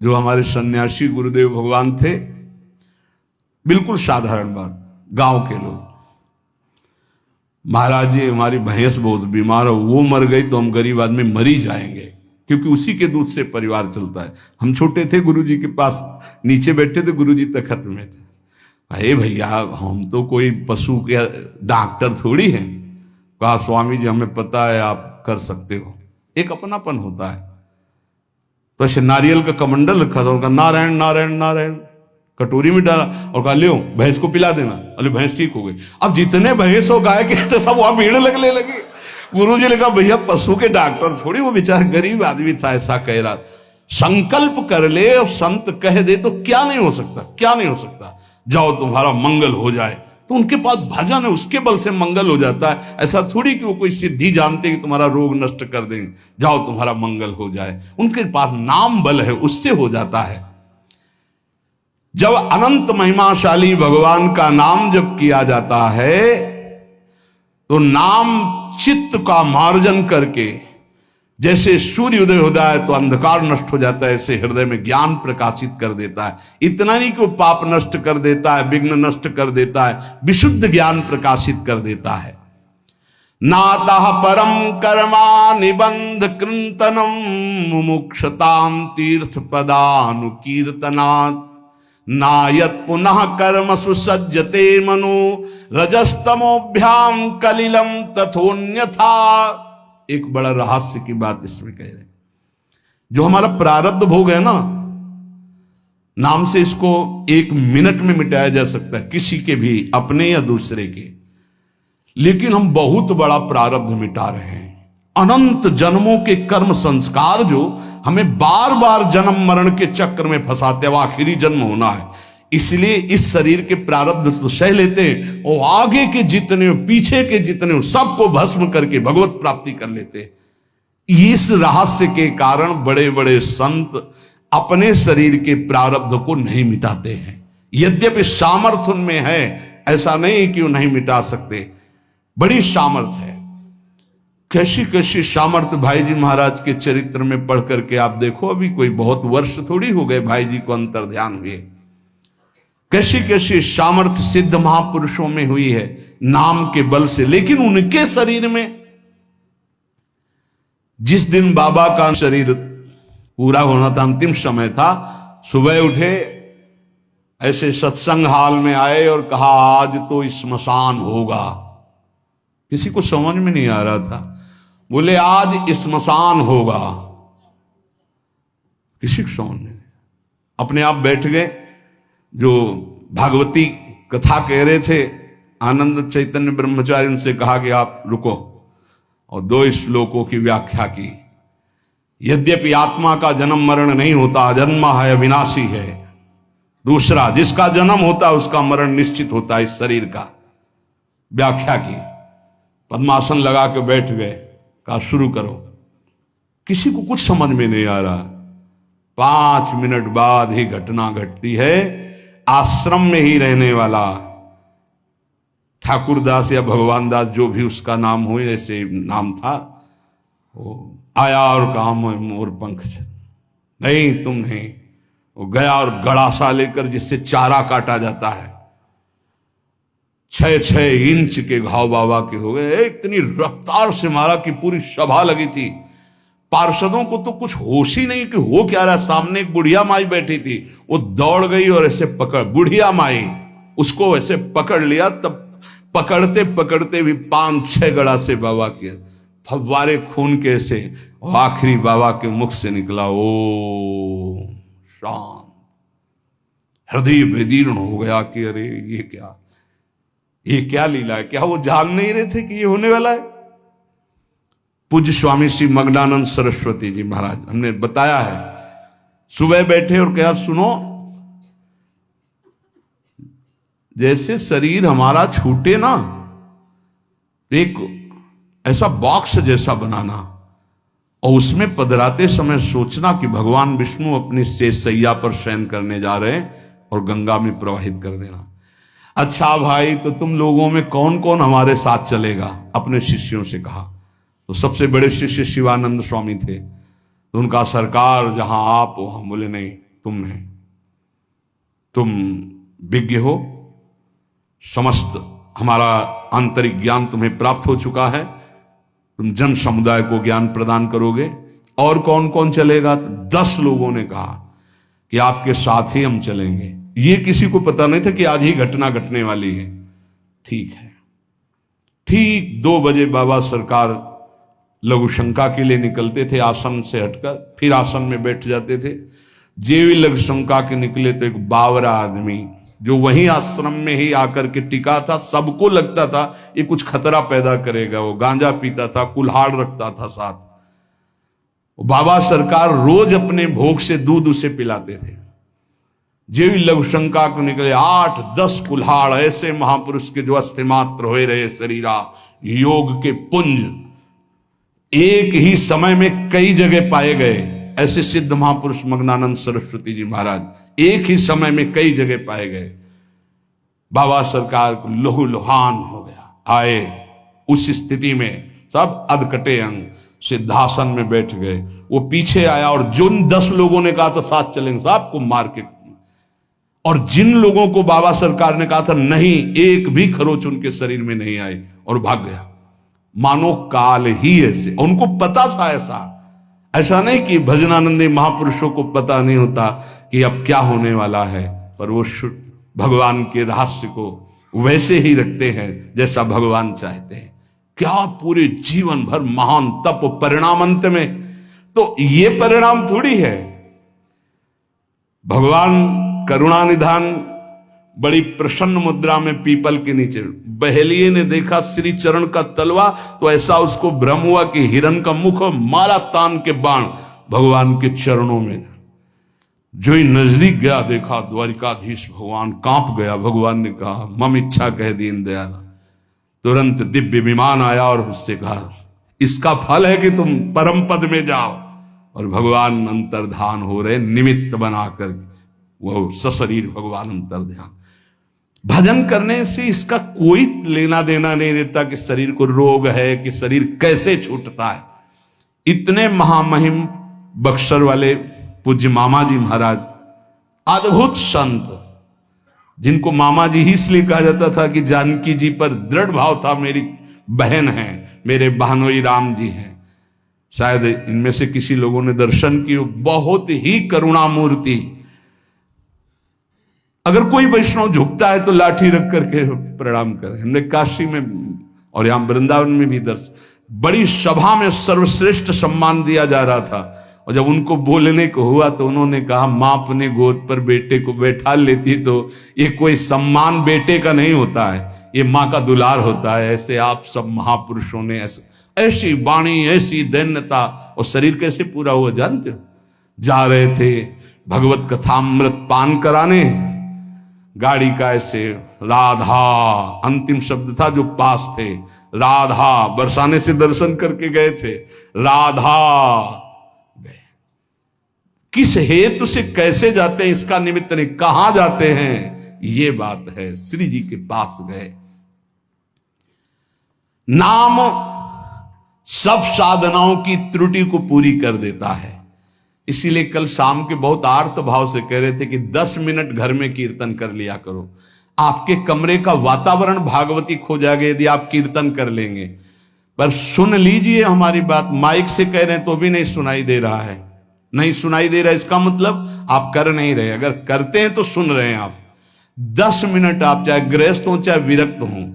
जो हमारे सन्यासी गुरुदेव भगवान थे, बिल्कुल साधारण बात, गांव के लोग, महाराज जी हमारी भैंस बहुत बीमार हो, वो मर गई तो हम गरीब आदमी मरी जाएंगे, क्योंकि उसी के दूध से परिवार चलता है। हम छोटे थे, गुरुजी के पास नीचे बैठे थे, गुरुजी तखत में थे। अरे भैया, हम तो कोई पशु के डॉक्टर थोड़ी हैं। कहा स्वामी जी हमें पता है, आप कर सकते हो। एक अपनापन होता है। तो ऐसे नारियल का कमंडल रखा था, उनका नारायण नारायण नारायण कटोरी में डाला और कहा लियो भैंस को पिला देना। अरे भैंस ठीक हो गई। अब जितने भैंस हो गाय के तो सब वहां भीड़ लगने लगी। गुरुजी ने कहा भैया पशु के डॉक्टर थोड़ी, वो बेचारा गरीब आदमी था, ऐसा कह रहा। संकल्प कर ले और संत कह दे तो क्या नहीं हो सकता, क्या नहीं हो सकता। जाओ तुम्हारा मंगल हो जाए, तो उनके पास भजन है, उसके बल से मंगल हो जाता है। ऐसा थोड़ी कि वो कोई सिद्धि जानते कि तुम्हारा रोग नष्ट कर देंगे। जाओ तुम्हारा मंगल हो जाए, उनके पास नाम बल है, उससे हो जाता है। जब अनंत महिमाशाली भगवान का नाम जब किया जाता है तो नाम चित्त का मार्जन करके, जैसे सूर्य उदय होता है तो अंधकार नष्ट हो जाता है, ऐसे हृदय में ज्ञान प्रकाशित कर देता है। इतना नहीं कि वो पाप नष्ट कर देता है, विघ्न नष्ट कर देता है, विशुद्ध ज्ञान प्रकाशित कर देता है। नातः परम कर्मा निबंध कृंतनम मुमुक्षताम तीर्थ पदानुकीर्तनात् नायत पुनः कर्म सुसज्जते मनो रजस्तमोभ्याम कलिलम तथोन्यथा। एक बड़ा रहस्य की बात इसमें कह रहे, जो हमारा प्रारब्ध भोग है ना, नाम से इसको 1 मिनट में मिटाया जा सकता है, किसी के भी, अपने या दूसरे के। लेकिन हम बहुत बड़ा प्रारब्ध मिटा रहे हैं। अनंत जन्मों के कर्म संस्कार जो हमें बार बार जन्म मरण के चक्र में फंसाते, अब आखिरी जन्म होना है, इसलिए इस शरीर के प्रारब्ध तो सह लेते हैं और आगे के जितने हो, पीछे के जितने हो, सबको भस्म करके भगवत प्राप्ति कर लेते हैं। इस रहस्य के कारण बड़े बड़े संत अपने शरीर के प्रारब्ध को नहीं मिटाते हैं। यद्यपि सामर्थ्य उनमें है, ऐसा नहीं कि वो नहीं मिटा सकते, बड़ी सामर्थ्य है। कैसी कैसी सामर्थ्य भाई जी महाराज के चरित्र में पढ़ करके आप देखो। अभी कोई बहुत वर्ष थोड़ी हो गए भाई जी को अंतर ध्यान हुए। कैसी कैसी सामर्थ्य सिद्ध महापुरुषों में हुई है नाम के बल से। लेकिन उनके शरीर में, जिस दिन बाबा का शरीर पूरा होना था, अंतिम समय था, सुबह उठे, ऐसे सत्संग हाल में आए और कहा आज तो श्मशान होगा। किसी को समझ में नहीं आ रहा था, बोले आज श्मशान होगा। किसी को समझ नहीं, अपने आप बैठ गए। जो भागवती कथा कह रहे थे आनंद चैतन्य ब्रह्मचारी, उनसे कहा कि आप रुको, और 2 श्लोकों की व्याख्या की। यद्यपि आत्मा का जन्म मरण नहीं होता, अजन्मा है, अविनाशी है। दूसरा, जिसका जन्म होता है उसका मरण निश्चित होता है, इस शरीर का। व्याख्या की, पद्मासन लगा के बैठ गए, कहा शुरू करो। किसी को कुछ समझ में नहीं आ रहा। 5 मिनट बाद ही घटना घटती है। आश्रम में ही रहने वाला ठाकुरदास या भगवान दास, जो भी उसका नाम हो, ऐसे नाम था, वो आया और कहा मोर पंख नहीं, तुम नहीं। वो गया और गड़ासा लेकर, जिससे चारा काटा जाता है, 6-6 इंच के घाव बाबा के हो गए। इतनी रफ्तार से मारा कि पूरी सभा लगी थी। पार्षदों को तो कुछ होश ही नहीं कि हो क्या रहा। सामने एक बुढ़िया माई बैठी थी, वो दौड़ गई और ऐसे पकड़, बुढ़िया माई उसको ऐसे पकड़ लिया। तब पकड़ते पकड़ते भी 5-6 गड़ा से बाबा के फव्वारे खून के से, और आखिरी बाबा के मुख से निकला ओ शांत। हृदय विदीर्ण हो गया कि अरे ये क्या लीला है। क्या वो जान नहीं रहे थे कि ये होने वाला है। पूज्य स्वामी श्री मग्नानंद सरस्वती जी महाराज, हमने बताया है, सुबह बैठे और कहा सुनो, जैसे शरीर हमारा छूटे ना, एक ऐसा बॉक्स जैसा बनाना और उसमें पधराते समय सोचना कि भगवान विष्णु अपनी शेष सैया पर शयन करने जा रहे हैं और गंगा में प्रवाहित कर देना। अच्छा भाई, तो तुम लोगों में कौन कौन हमारे साथ चलेगा? अपने शिष्यों से कहा। तो सबसे बड़े शिष्य शिवानंद स्वामी थे। तो उनका सरकार जहां आप हो, हम बोले नहीं, तुम नहीं, तुम विज्ञ हो, समस्त हमारा आंतरिक ज्ञान तुम्हें प्राप्त हो चुका है, तुम जन समुदाय को ज्ञान प्रदान करोगे और कौन कौन चलेगा? तो 10 लोगों ने कहा कि आपके साथ ही हम चलेंगे। ये किसी को पता नहीं था कि आज ही घटना घटने वाली है। ठीक है। ठीक 2 बजे बाबा सरकार लघु शंका के लिए निकलते थे आसन से हटकर, फिर आसन में बैठ जाते थे। जेवी लघु शंका के निकले तो एक बावरा आदमी जो वहीं आश्रम में ही आकर के टिका था, सबको लगता था ये कुछ खतरा पैदा करेगा। वो गांजा पीता था, कुल्हाड़ रखता था साथ। बाबा सरकार रोज अपने भोग से दूध उसे पिलाते थे। जेवी लघु शंका को निकले 8-10 कुल्हाड़ ऐसे महापुरुष के जो अस्थिमात्र हो रहे शरीरा, योग के पुंज एक ही समय में कई जगह पाए गए। ऐसे सिद्ध महापुरुष मग्नानंद सरस्वती जी महाराज एक ही समय में कई जगह पाए गए। बाबा सरकार को लहू लुहान हो गया। आए उस स्थिति में सब अधकटे अंग सिद्धासन में बैठ गए। वो पीछे आया और जिन 10 लोगों ने कहा था साथ चलेंगे, सबको मार के, और जिन लोगों को बाबा सरकार ने कहा था नहीं, एक भी खरोच उनके शरीर में नहीं आई और भाग गया। मानो काल ही ऐसे, उनको पता था। ऐसा नहीं कि भजनानंदी महापुरुषों को पता नहीं होता कि अब क्या होने वाला है, पर वो भगवान के रहस्य को वैसे ही रखते हैं जैसा भगवान चाहते हैं। क्या पूरे जीवन भर महान तप, परिणाम अंत में तो ये परिणाम थोड़ी है। भगवान करुणा निधान बड़ी प्रसन्न मुद्रा में पीपल के नीचे, बहेलिए ने देखा श्री चरण का तलवा तो ऐसा उसको भ्रम हुआ कि हिरण का मुख और माला तान के बाण भगवान के चरणों में। जो ही नजदीक गया देखा द्वारिकाधीश भगवान, कांप गया। भगवान ने कहा मम इच्छा कह दीन दयाल। तुरंत दिव्य विमान आया और उससे कहा इसका फल है कि तुम परम पद में जाओ। और भगवान अंतर्धान हो रहे, निमित्त बनाकर वो सशरीर भगवान अंतर्ध्यान। भजन करने से इसका कोई लेना देना नहीं देता कि शरीर को रोग है, कि शरीर कैसे छूटता है। इतने महामहिम बक्सर वाले पूज्य मामा जी महाराज, अद्भुत संत, जिनको मामा जी ही इसलिए कहा जाता था कि जानकी जी पर दृढ़ भाव था, मेरी बहन है, मेरे बहनोई राम जी हैं। शायद इनमें से किसी लोगों ने दर्शन किए, बहुत ही करुणामूर्ति। अगर कोई वैष्णव झुकता है तो लाठी रख करके प्रणाम करें। हमने काशी में और यहां वृंदावन में भी दर्शन, बड़ी सभा में सर्वश्रेष्ठ सम्मान दिया जा रहा था, और जब उनको बोलने को हुआ तो उन्होंने कहा मां अपने गोद पर बेटे को बैठा लेती तो ये कोई सम्मान बेटे का नहीं होता है, ये मां का दुलार होता है। ऐसे आप सब महापुरुषों ने ऐसी वाणी, ऐसी दैन्यता, और शरीर कैसे पूरा हुआ जानते हो? जा रहे थे भगवत कथामृत पान कराने, गाड़ी का ऐसे राधा अंतिम शब्द था जो पास थे, राधा बरसाने से दर्शन करके गए थे, राधा गए। किस हेतु से कैसे जाते हैं इसका निमित्त नहीं, कहां जाते हैं ये बात है। श्री जी के पास गए। नाम सब साधनाओं की त्रुटि को पूरी कर देता है। इसीलिए कल शाम के बहुत आर्त भाव से कह रहे थे कि 10 मिनट घर में कीर्तन कर लिया करो। आपके कमरे का वातावरण भागवतिक हो जाएगा यदि आप कीर्तन कर लेंगे। पर सुन लीजिए हमारी बात, माइक से कह रहे हैं तो भी नहीं सुनाई दे रहा है, नहीं सुनाई दे रहा है, इसका मतलब आप कर नहीं रहे। अगर करते हैं तो सुन रहे हैं आप। 10 मिनट आप चाहे गृहस्थ हो चाहे विरक्त हो,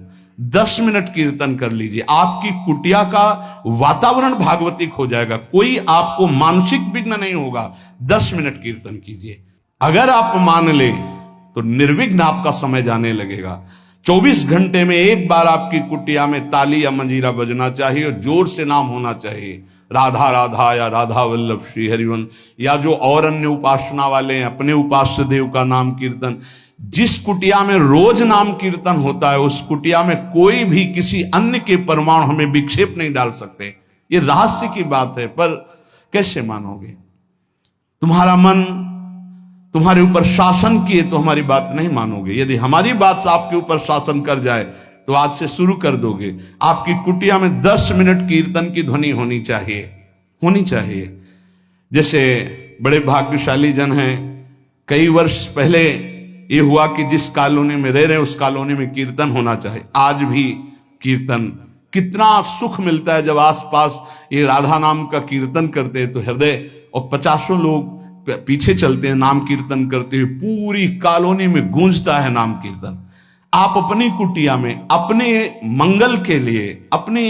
10 मिनट कीर्तन कर लीजिए, आपकी कुटिया का वातावरण भागवतिक हो जाएगा, कोई आपको मानसिक विघ्न नहीं होगा। 10 मिनट कीर्तन कीजिए, अगर आप मान ले तो निर्विघ्न आपका समय जाने लगेगा। 24 घंटे में एक बार आपकी कुटिया में ताली या मंजीरा बजना चाहिए और जोर से नाम होना चाहिए, राधा राधा या राधा वल्लभ श्री हरिवंश, या जो और अन्य उपासना वाले हैं अपने उपास्य देव का नाम कीर्तन। जिस कुटिया में रोज नाम कीर्तन होता है उस कुटिया में कोई भी किसी अन्य के परमाणु हमें विक्षेप नहीं डाल सकते। ये रहस्य की बात है, पर कैसे मानोगे? तुम्हारा मन तुम्हारे ऊपर शासन किए तो हमारी बात नहीं मानोगे। यदि हमारी बात आपके ऊपर शासन कर जाए तो आज से शुरू कर दोगे। आपकी कुटिया में 10 मिनट कीर्तन की ध्वनि होनी चाहिए, होनी चाहिए। जैसे बड़े भाग्यशाली जन हैं, कई वर्ष पहले ये हुआ कि जिस कॉलोनी में रह रहे हैं उस कॉलोनी में कीर्तन होना चाहिए। आज भी कीर्तन कितना सुख मिलता है जब आसपास ये राधा नाम का कीर्तन करते हैं तो हृदय, और 50 लोग पीछे चलते हैं नाम कीर्तन करते हुए, पूरी कॉलोनी में गूंजता है नाम कीर्तन। आप अपनी कुटिया में अपने मंगल के लिए, अपने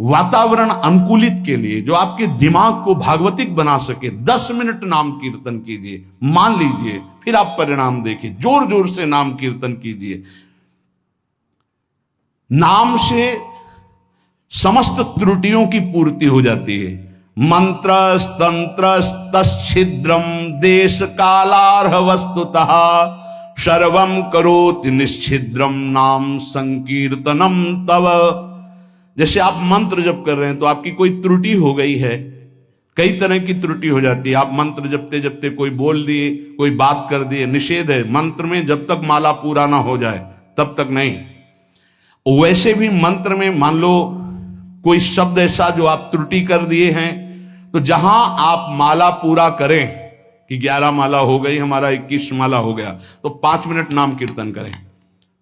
वातावरण अनुकूलित के लिए, जो आपके दिमाग को भागवतिक बना सके, 10 मिनट नाम कीर्तन कीजिए, मान लीजिए, फिर आप परिणाम देखिए। जोर जोर से नाम कीर्तन कीजिए। नाम से समस्त त्रुटियों की पूर्ति हो जाती है। मंत्र तंत्र तच्छिद्रम देश कालार्ह वस्तुतः सर्वम करोति निश्चिद्रम नाम संकीर्तनम तव। जैसे आप मंत्र जप कर रहे हैं तो आपकी कोई त्रुटि हो गई है, कई तरह की त्रुटि हो जाती है। आप मंत्र जपते जपते कोई बोल दिए, कोई बात कर दिए, निषेध है मंत्र में, जब तक माला पूरा ना हो जाए तब तक नहीं। वैसे भी मंत्र में मान लो कोई शब्द ऐसा जो आप त्रुटि कर दिए हैं, तो जहां आप माला पूरा करें कि 11 माला हो गई, हमारा 21 माला हो गया, तो 5 मिनट नाम कीर्तन करें,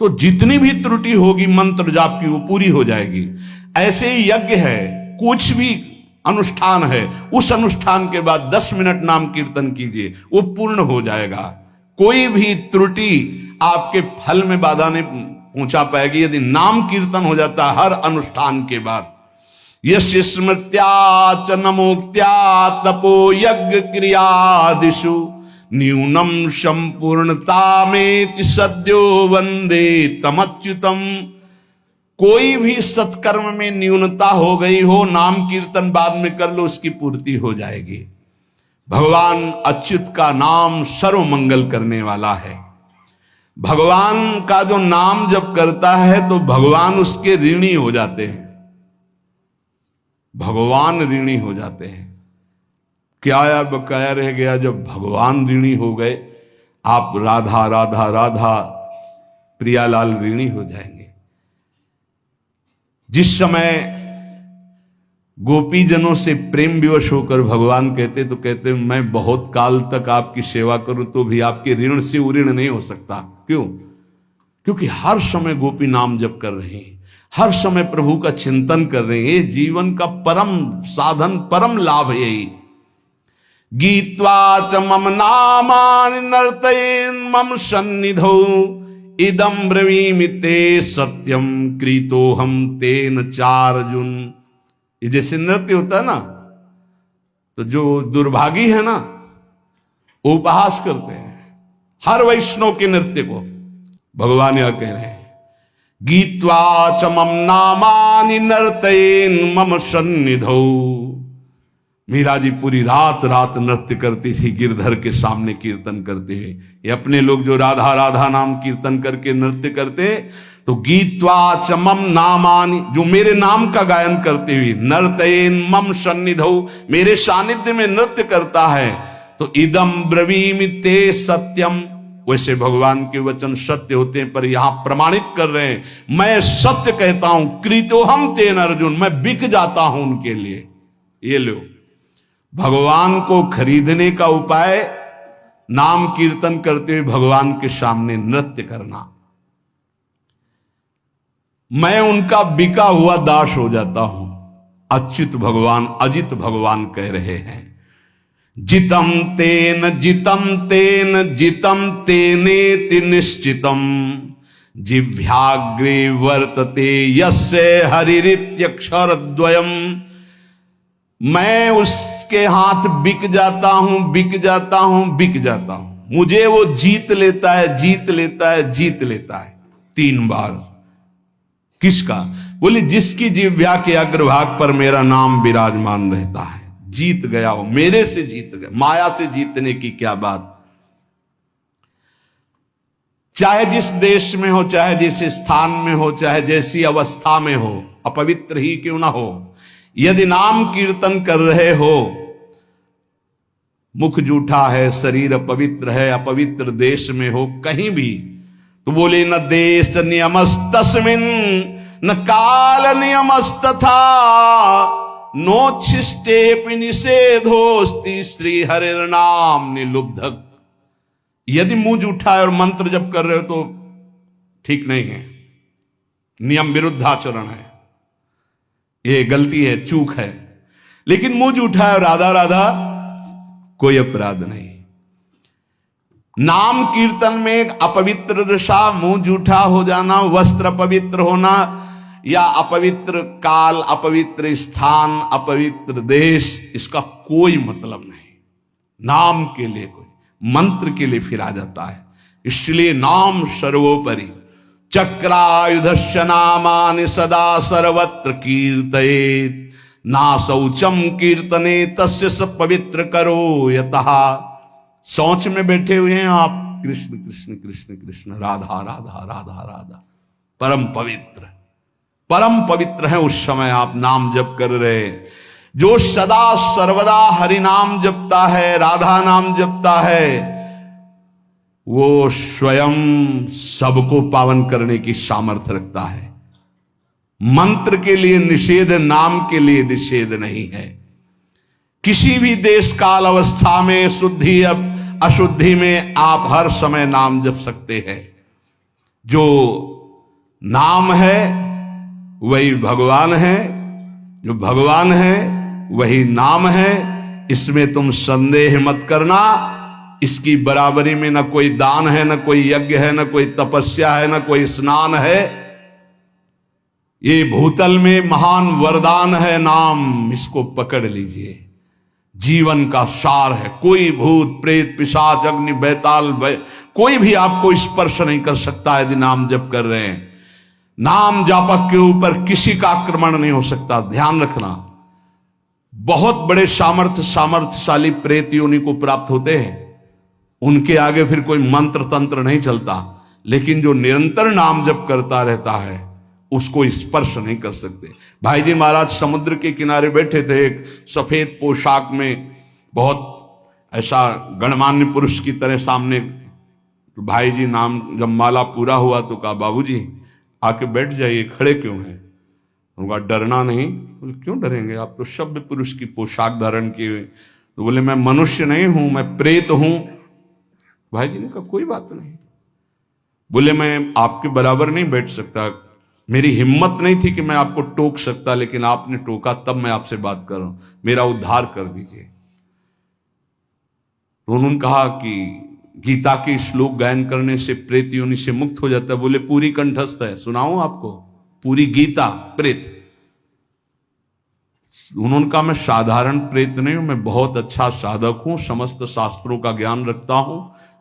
तो जितनी भी त्रुटि होगी मंत्र जाप की वो पूरी हो जाएगी। ऐसे ही यज्ञ है, कुछ भी अनुष्ठान है, उस अनुष्ठान के बाद 10 मिनट नाम कीर्तन कीजिए, वो पूर्ण हो जाएगा। कोई भी त्रुटि आपके फल में बाधा नहीं पहुंचा पाएगी यदि नाम कीर्तन हो जाता है हर अनुष्ठान के बाद। यश स्मृत्या च नमोक्त्या तपो यज्ञ क्रियादिषु न्यूनम संपूर्णतामेति सद्यो वंदे तमच्युतम। कोई भी सत्कर्म में न्यूनता हो गई हो, नाम कीर्तन बाद में कर लो, उसकी पूर्ति हो जाएगी। भगवान अच्युत का नाम सर्व मंगल करने वाला है। भगवान का जो नाम जब करता है तो भगवान उसके ऋणी हो जाते हैं, भगवान ऋणी हो जाते हैं। क्या या बकाया रह गया जब भगवान ऋणी हो गए? आप राधा राधा राधा प्रियालाल ऋणी हो जाएंगे। जिस समय गोपीजनों से प्रेम विवश होकर भगवान कहते तो कहते मैं बहुत काल तक आपकी सेवा करूं तो भी आपके ऋण से उऋण नहीं हो सकता। क्यों? क्योंकि हर समय गोपी नाम जप कर रहे हैं, हर समय प्रभु का चिंतन कर रहे हैं। ये जीवन का परम साधन, परम लाभ है यही। गीत्वा च मम नामानि नर्तयेन् मम सन्निधौ इदं ब्रवीमि ते सत्यम कृतोहम तेन चार्जुन। ये जैसे नृत्य होता है ना, तो जो दुर्भागी है ना वो उपहास करते हैं हर वैष्णव के नृत्य को। भगवान यह कह रहे हैं गीत्वा च मम नामानि नर्तयेन् मम सन्निधौ। मीरा जी पूरी रात रात नृत्य करती थी गिरधर के सामने कीर्तन करते हुए। ये अपने लोग जो राधा राधा नाम कीर्तन करके नृत्य करते, तो गीत्वा च मम नामानि, जो मेरे नाम का गायन करते हुए, नर्तयेन् मम सन्निधौ, मेरे सानिध्य में नृत्य करता है, तो इदम ब्रवीमि ते सत्यम। वैसे भगवान के वचन सत्य होते हैं, पर यहां प्रमाणित कर रहे हैं मैं सत्य कहता हूं, कृतोहम तेन अर्जुन, मैं बिक जाता हूं उनके लिए। ये लो, भगवान को खरीदने का उपाय नाम कीर्तन करते हुए भगवान के सामने नृत्य करना। मैं उनका बिका हुआ दास हो जाता हूं। अच्युत भगवान, अजित भगवान कह रहे हैं जितम तेन जितम तेन जितम तेनेति निश्चितम जिह्वाग्रे वर्तते यस्य हरिरित्यक्षरद्वयम्। मैं उसके हाथ बिक जाता हूं, बिक जाता हूं, बिक जाता हूं, मुझे वो जीत लेता है, जीत लेता है, जीत लेता है 3 बार। किसका? बोले जिसकी जिह्वा के अग्रभाग पर मेरा नाम विराजमान रहता है। जीत गया हो, मेरे से जीत गया। माया से जीतने की क्या बात। चाहे जिस देश में हो, चाहे जिस स्थान में हो, चाहे जैसी अवस्था में हो, अपवित्र ही क्यों ना हो, यदि नाम कीर्तन कर रहे हो, मुख जूठा है, शरीर अपवित्र है, अपवित्र देश में हो, कहीं भी, तो बोले न देश नियमस्तस्मिन् न काल नियमस्तथा नोच्छिष्टेपि निषेधोस्ति श्री हरिर्नाम निलुब्धक। यदि मुंह जूठा है और मंत्र जप कर रहे हो तो ठीक नहीं है, नियम विरुद्ध आचरण है। ये गलती है, चूक है, लेकिन मुंह जूठा है, राधा राधा कोई अपराध नहीं। नाम कीर्तन में अपवित्र दशा, मुंह जूठा हो जाना, वस्त्र अपवित्र होना, या अपवित्र काल, अपवित्र स्थान, अपवित्र देश, इसका कोई मतलब नहीं। नाम के लिए, कोई मंत्र के लिए फिरा जाता है, इसलिए नाम सर्वोपरि। चक्रायुधस्य नामानि सदा सर्वत्र कीर्तयेत्, ना शौचम कीर्तने तस्य स पवित्र करो यतः। शौच में बैठे हुए हैं आप, कृष्ण कृष्ण कृष्ण कृष्ण, राधा राधा राधा राधा, परम पवित्र, परम पवित्र है। उस समय आप नाम जप कर रहे, जो सदा सर्वदा हरि नाम जपता है, राधा नाम जपता है, वो स्वयं सबको पावन करने की सामर्थ्य रखता है। मंत्र के लिए निषेध, नाम के लिए निषेध नहीं है। किसी भी देश काल अवस्था में, शुद्धि अशुद्धि में आप हर समय नाम जप सकते हैं। जो नाम है वही भगवान है, जो भगवान है वही नाम है, इसमें तुम संदेह मत करना। इसकी बराबरी में न कोई दान है, न कोई यज्ञ है, न कोई तपस्या है, न कोई स्नान है। ये भूतल में महान वरदान है नाम, इसको पकड़ लीजिए, जीवन का सार है। कोई भूत प्रेत पिशाच अग्नि बैताल कोई भी आपको स्पर्श नहीं कर सकता यदि नाम जप कर रहे हैं। नाम जापक के ऊपर किसी का आक्रमण नहीं हो सकता, ध्यान रखना। बहुत बड़े सामर्थ्यशाली प्रेत योनि को प्राप्त होते हैं, उनके आगे फिर कोई मंत्र तंत्र नहीं चलता, लेकिन जो निरंतर नाम जप करता रहता है उसको स्पर्श नहीं कर सकते। भाई जी महाराज समुद्र के किनारे बैठे थे, एक सफेद पोशाक में, बहुत ऐसा गणमान्य पुरुष की तरह सामने। तो भाई जी नाम जब माला पूरा हुआ तो कहा, बाबूजी आके बैठ जाइए, खड़े क्यों हैं? उनका डरना नहीं। बोले क्यों डरेंगे, आप तो सभ्य पुरुष की पोशाक धारण किए। तो बोले मैं मनुष्य नहीं हूं, मैं प्रेत हूं। भाई जी ने कहा कोई बात नहीं। बोले मैं आपके बराबर नहीं बैठ सकता, मेरी हिम्मत नहीं थी कि मैं आपको टोक सकता, लेकिन आपने टोका तब मैं आपसे बात कर रहा हूं, मेरा उद्धार कर दीजिए। तो उन्होंने कहा कि गीता के श्लोक गायन करने से प्रेत योनि से मुक्त हो जाता है। बोले पूरी कंठस्थ है, सुनाऊं आपको पूरी गीता प्रेत? उन्होंने कहा मैं साधारण प्रेत नहीं हूं, मैं बहुत अच्छा साधक हूं, समस्त शास्त्रों का ज्ञान रखता हूं,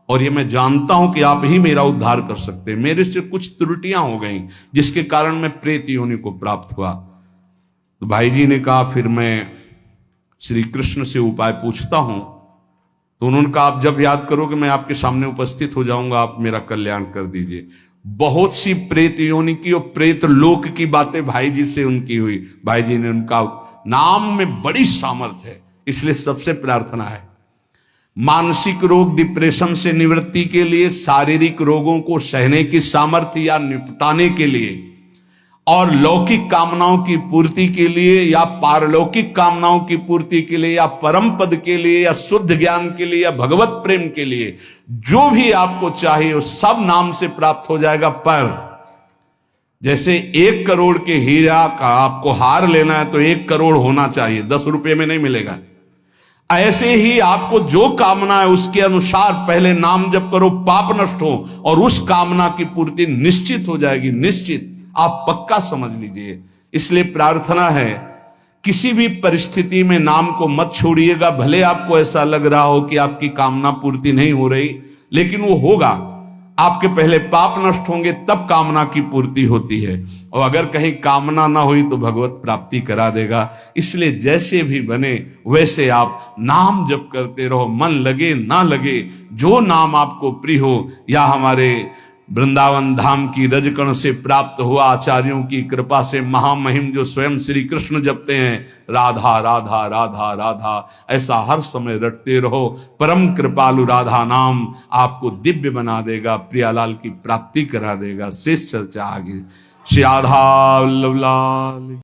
और ये मैं जानता हूं कि आप ही मेरा उद्धार कर सकते हैं। मेरे से कुछ त्रुटियां हो गई जिसके कारण मैं प्रेत योनि को प्राप्त हुआ। तो भाई जी ने कहा फिर मैं श्री कृष्ण से उपाय पूछता हूं। तो उन्होंने कहा आप जब याद करोगे मैं आपके सामने उपस्थित हो जाऊंगा, आप मेरा कल्याण कर दीजिए। बहुत सी प्रेत योनि की और प्रेत लोक की बातें भाई जी से उनकी हुई। भाई जी ने उनका नाम में बड़ी सामर्थ्य है, इसलिए सबसे प्रार्थना है मानसिक रोग डिप्रेशन से निवृत्ति के लिए, शारीरिक रोगों को सहने की सामर्थ्य या निपटाने के लिए, और लौकिक कामनाओं की पूर्ति के लिए या पारलौकिक कामनाओं की पूर्ति के लिए या परम पद के लिए या शुद्ध ज्ञान के लिए या भगवत प्रेम के लिए, जो भी आपको चाहिए वो सब नाम से प्राप्त हो जाएगा। पर जैसे 1 करोड़ के हीरा का आपको हार लेना है तो 1 करोड़ होना चाहिए, 10 रुपये में नहीं मिलेगा। ऐसे ही आपको जो कामना है उसके अनुसार पहले नाम जप करो, पाप नष्ट हो, और उस कामना की पूर्ति निश्चित हो जाएगी, निश्चित, आप पक्का समझ लीजिए। इसलिए प्रार्थना है किसी भी परिस्थिति में नाम को मत छोड़िएगा। भले आपको ऐसा लग रहा हो कि आपकी कामना पूर्ति नहीं हो रही, लेकिन वो होगा। आपके पहले पाप नष्ट होंगे तब कामना की पूर्ति होती है, और अगर कहीं कामना ना हुई तो भगवत प्राप्ति करा देगा। इसलिए जैसे भी बने वैसे आप नाम जप करते रहो, मन लगे ना लगे, जो नाम आपको प्रिय हो। या हमारे वृंदावन धाम की रजकण से प्राप्त हुआ आचार्यों की कृपा से महामहिम जो स्वयं श्री कृष्ण जपते हैं, राधा राधा राधा राधा, ऐसा हर समय रटते रहो। परम कृपालु राधा नाम आपको दिव्य बना देगा, प्रियालाल की प्राप्ति करा देगा। शेष चर्चा आगे। श्री राधा वल्लभ लाल।